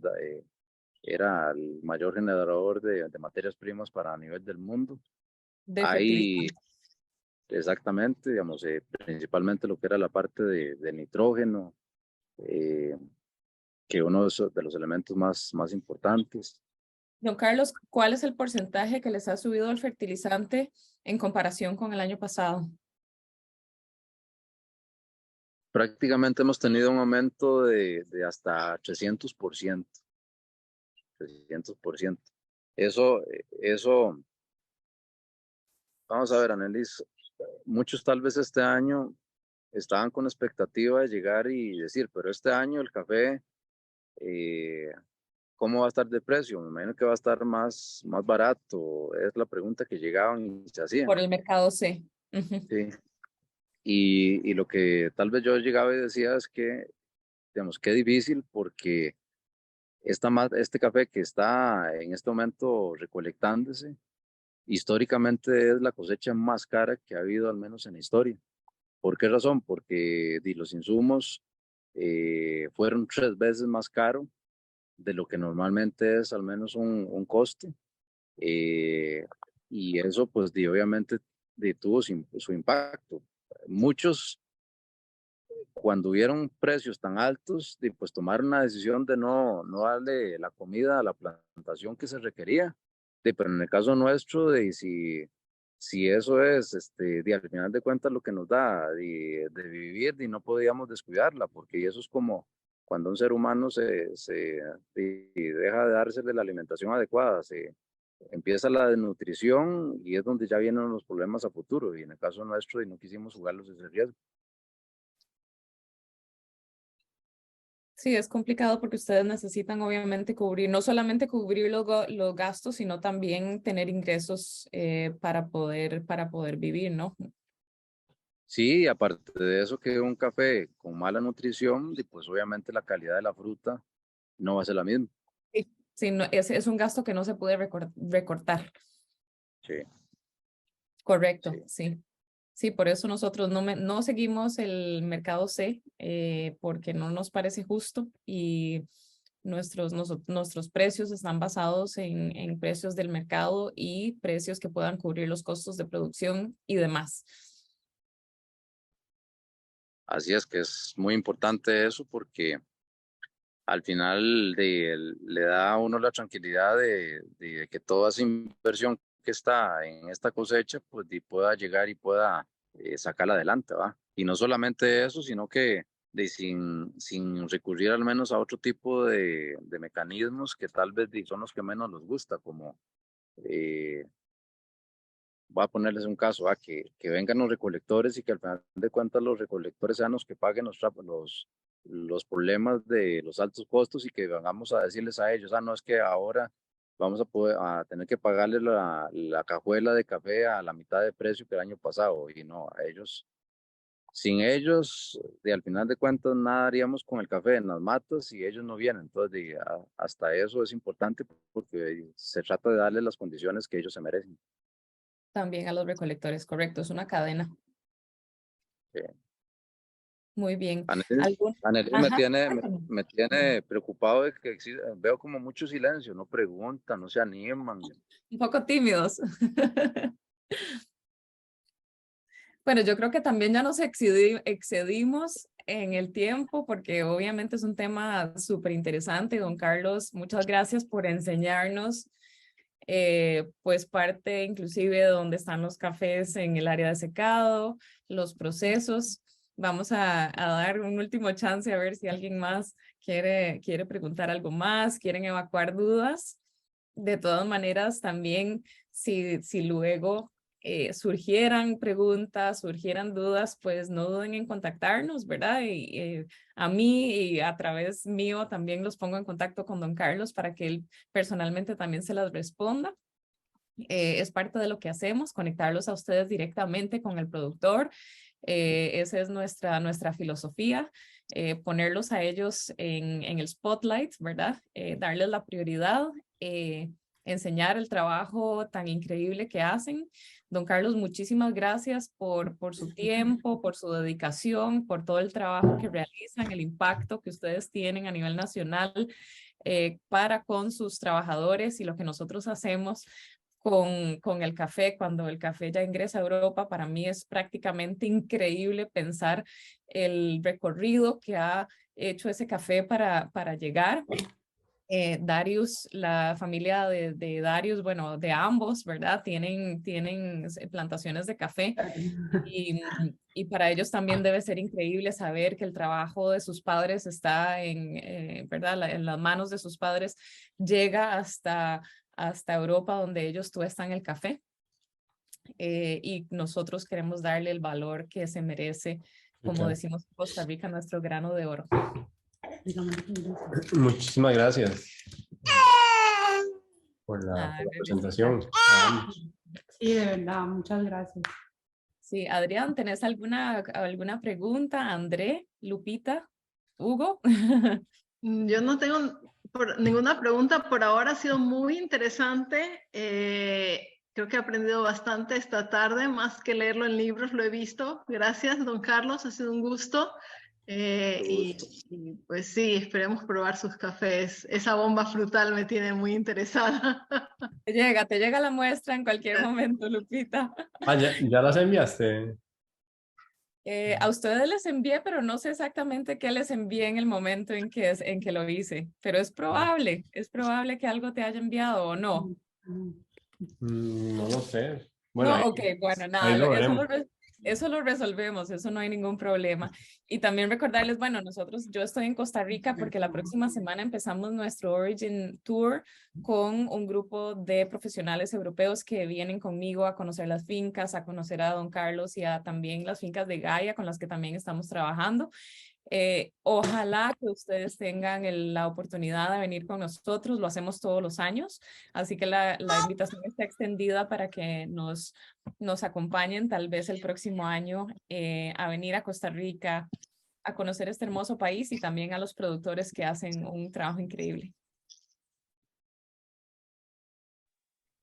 Speaker 3: era el mayor generador de materias primas para a nivel del mundo.
Speaker 1: De
Speaker 3: Hay
Speaker 1: fertilizante.
Speaker 3: exactamente, digamos, principalmente lo que era la parte de nitrógeno, que uno de los elementos más importantes.
Speaker 1: Don Carlos, ¿cuál es el porcentaje que les ha subido el fertilizante en comparación con el año pasado?
Speaker 3: Prácticamente hemos tenido un aumento de hasta 300%. 300%. Eso, vamos a ver, Anelis, muchos tal vez este año estaban con expectativa de llegar y decir, pero este año el café, ¿cómo va a estar de precio? Me imagino que va a estar más barato. Es la pregunta que llegaban y se hacían.
Speaker 1: Por el mercado C.
Speaker 3: Sí. Y lo que tal vez yo llegaba y decía es que, digamos, qué difícil porque este café que está en este momento recolectándose, históricamente es la cosecha más cara que ha habido, al menos en la historia. ¿Por qué razón? Porque los insumos fueron 3 veces más caros de lo que normalmente es al menos un coste. Y eso, pues, obviamente tuvo su impacto. Muchos, cuando hubieron precios tan altos, pues tomaron la decisión de no darle la comida a la plantación que se requería. Pero en el caso nuestro, si eso es, al final de cuentas, lo que nos da de vivir, no podíamos descuidarla, porque eso es como cuando un ser humano deja de dársele la alimentación adecuada, se empieza la desnutrición y es donde ya vienen los problemas a futuro. Y en el caso nuestro, no quisimos jugarlos ese riesgo.
Speaker 1: Sí, es complicado porque ustedes necesitan obviamente cubrir, no solamente cubrir los gastos, sino también tener ingresos para poder vivir, ¿no?
Speaker 3: Sí, aparte de eso, que un café con mala nutrición, y pues obviamente la calidad de la fruta no va a ser la misma.
Speaker 1: Sí, sí, no, es un gasto que no se puede recortar.
Speaker 3: Sí,
Speaker 1: Correcto,
Speaker 3: sí.
Speaker 1: sí. Sí, por eso nosotros no seguimos el mercado C porque no nos parece justo y nuestros precios están basados en precios del mercado y precios que puedan cubrir los costos de producción y demás.
Speaker 3: Así es que es muy importante eso porque al final le da a uno la tranquilidad de que toda esa inversión que está en esta cosecha, pues pueda llegar y pueda sacarla adelante, ¿va? Y no solamente eso, sino que sin recurrir al menos a otro tipo de mecanismos que tal vez son los que menos nos gusta, como eh, voy a ponerles un caso, que vengan los recolectores y que al final de cuentas los recolectores sean los que paguen los problemas de los altos costos y que vengamos a decirles a ellos, no es que ahora vamos a tener que pagarle la cajuela de café a la mitad de precio que el año pasado y no, a ellos, sin ellos, al final de cuentas nada haríamos con el café en las matas y ellos no vienen, entonces hasta eso es importante porque se trata de darles las condiciones que ellos se merecen.
Speaker 1: También a los recolectores, correcto, es una cadena. Muy bien.
Speaker 3: Anel
Speaker 1: Ajá, cuéntame.
Speaker 3: me tiene preocupado de que veo como mucho silencio, no preguntan, no se animan.
Speaker 1: Un poco tímidos. Bueno, yo creo que también ya nos excedimos en el tiempo porque obviamente es un tema súper interesante. Don Carlos, muchas gracias por enseñarnos pues parte inclusive de donde están los cafés en el área de secado, los procesos. Vamos a dar un último chance a ver si alguien más quiere preguntar algo más, quieren evacuar dudas. De todas maneras, también si luego surgieran preguntas, surgieran dudas, pues no duden en contactarnos, ¿verdad? Y a mí y a través mío también los pongo en contacto con don Carlos para que él personalmente también se las responda. Es parte de lo que hacemos, conectarlos a ustedes directamente con el productor. Esa es nuestra filosofía, ponerlos a ellos en el spotlight, ¿verdad? Darles la prioridad, enseñar el trabajo tan increíble que hacen. Don Carlos, muchísimas gracias por su tiempo, por su dedicación, por todo el trabajo que realizan, el impacto que ustedes tienen a nivel nacional para con sus trabajadores y lo que nosotros hacemos con el café, cuando el café ya ingresa a Europa. Para mí es prácticamente increíble pensar el recorrido que ha hecho ese café para llegar. Darius, la familia de Darius, bueno, de ambos, ¿verdad? Tienen plantaciones de café y para ellos también debe ser increíble saber que el trabajo de sus padres está ¿verdad? En las manos de sus padres, llega hasta Europa donde ellos tuestan el café y nosotros queremos darle el valor que se merece, como decimos en Costa Rica, nuestro grano de oro.
Speaker 2: Muchísimas gracias por la presentación.
Speaker 6: Sí, de verdad, muchas gracias.
Speaker 1: Sí, Adrián, ¿tenés alguna pregunta? André, Lupita, Hugo.
Speaker 5: Yo no tengo ninguna pregunta por ahora, ha sido muy interesante. Creo que he aprendido bastante esta tarde, más que leerlo en libros, lo he visto. Gracias, don Carlos, ha sido un gusto. Y pues sí, esperemos probar sus cafés. Esa bomba frutal me tiene muy interesada.
Speaker 1: Te llega la muestra en cualquier momento, Lupita.
Speaker 2: ¿Ya las enviaste?
Speaker 1: A ustedes les envié, pero no sé exactamente qué les envié en el momento en que lo hice, pero es probable que algo te haya enviado o no.
Speaker 2: No lo sé. Bueno,
Speaker 1: No, ok, bueno,
Speaker 2: ahí
Speaker 1: nada,
Speaker 2: lo veremos.
Speaker 1: eso lo resolvemos, eso no hay ningún problema. Y también recordarles, bueno, yo estoy en Costa Rica porque la próxima semana empezamos nuestro Origin Tour con un grupo de profesionales europeos que vienen conmigo a conocer las fincas, a conocer a don Carlos y a también las fincas de Gaia con las que también estamos trabajando. Ojalá que ustedes tengan la oportunidad de venir con nosotros, lo hacemos todos los años, así que la invitación está extendida para que nos acompañen tal vez el próximo año a venir a Costa Rica, a conocer este hermoso país y también a los productores que hacen un trabajo increíble.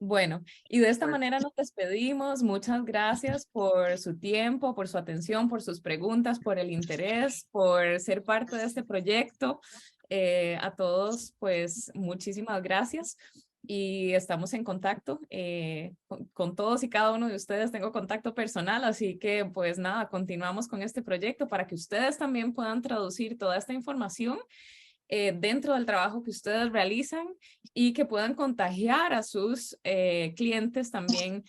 Speaker 1: Bueno, y de esta manera nos despedimos. Muchas gracias por su tiempo, por su atención, por sus preguntas, por el interés, por ser parte de este proyecto. A todos, pues, muchísimas gracias y estamos en contacto con todos y cada uno de ustedes. Tengo contacto personal, así que, pues, nada, continuamos con este proyecto para que ustedes también puedan traducir toda esta información dentro del trabajo que ustedes realizan y que puedan contagiar a sus clientes también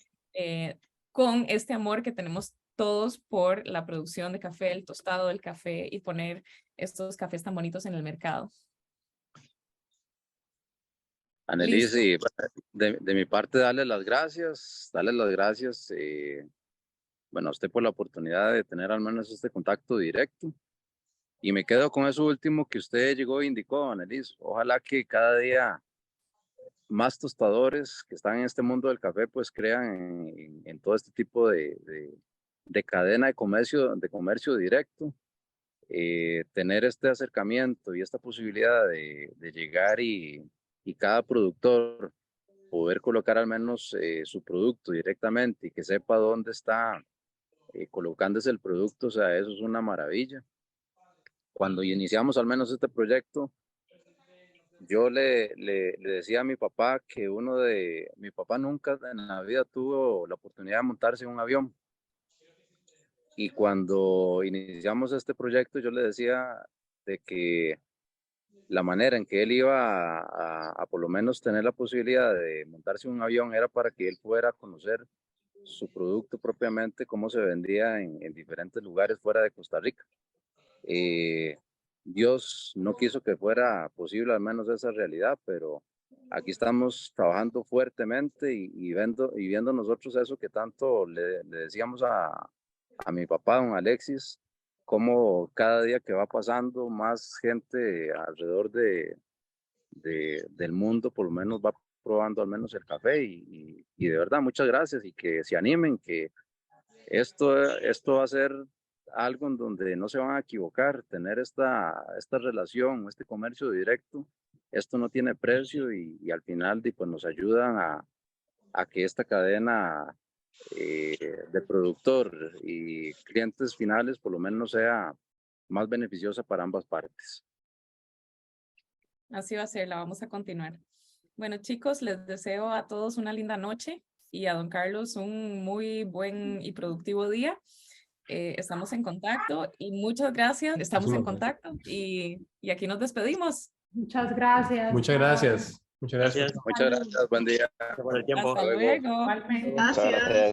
Speaker 1: con este amor que tenemos todos por la producción de café, el tostado del café y poner estos cafés tan bonitos en el mercado.
Speaker 3: Annelise, de mi parte, darle las gracias, bueno, a usted por la oportunidad de tener al menos este contacto directo. Y me quedo con eso último que usted llegó e indicó, Annelise. Ojalá que cada día más tostadores que están en este mundo del café pues crean en todo este tipo de cadena de comercio directo. Tener este acercamiento y esta posibilidad de llegar y cada productor poder colocar al menos su producto directamente y que sepa dónde está colocándose el producto, o sea, eso es una maravilla. Cuando iniciamos al menos este proyecto, yo le decía a mi papá que mi papá nunca en la vida tuvo la oportunidad de montarse en un avión. Y cuando iniciamos este proyecto, yo le decía de que la manera en que él iba a por lo menos tener la posibilidad de montarse en un avión era para que él pudiera conocer su producto propiamente, cómo se vendía en diferentes lugares fuera de Costa Rica. Dios no quiso que fuera posible al menos esa realidad, pero aquí estamos trabajando fuertemente y viendo nosotros eso que tanto le decíamos a mi papá, don Alexis, cómo cada día que va pasando más gente alrededor del mundo por lo menos va probando al menos el café y de verdad muchas gracias y que se animen, que esto va a ser algo en donde no se van a equivocar, tener esta relación, este comercio directo, esto no tiene precio y al final pues, nos ayudan a que esta cadena de productor y clientes finales por lo menos sea más beneficiosa para ambas partes.
Speaker 1: Así va a ser, la vamos a continuar. Bueno, chicos, les deseo a todos una linda noche y a don Carlos un muy buen y productivo día. Estamos en contacto y muchas gracias. Estamos en contacto y aquí nos despedimos.
Speaker 6: Muchas gracias.
Speaker 2: Muchas gracias. Muchas gracias.
Speaker 3: Muchas gracias. Buen día.
Speaker 4: Por el tiempo.
Speaker 1: Hasta luego.
Speaker 6: Igualmente.
Speaker 5: Gracias.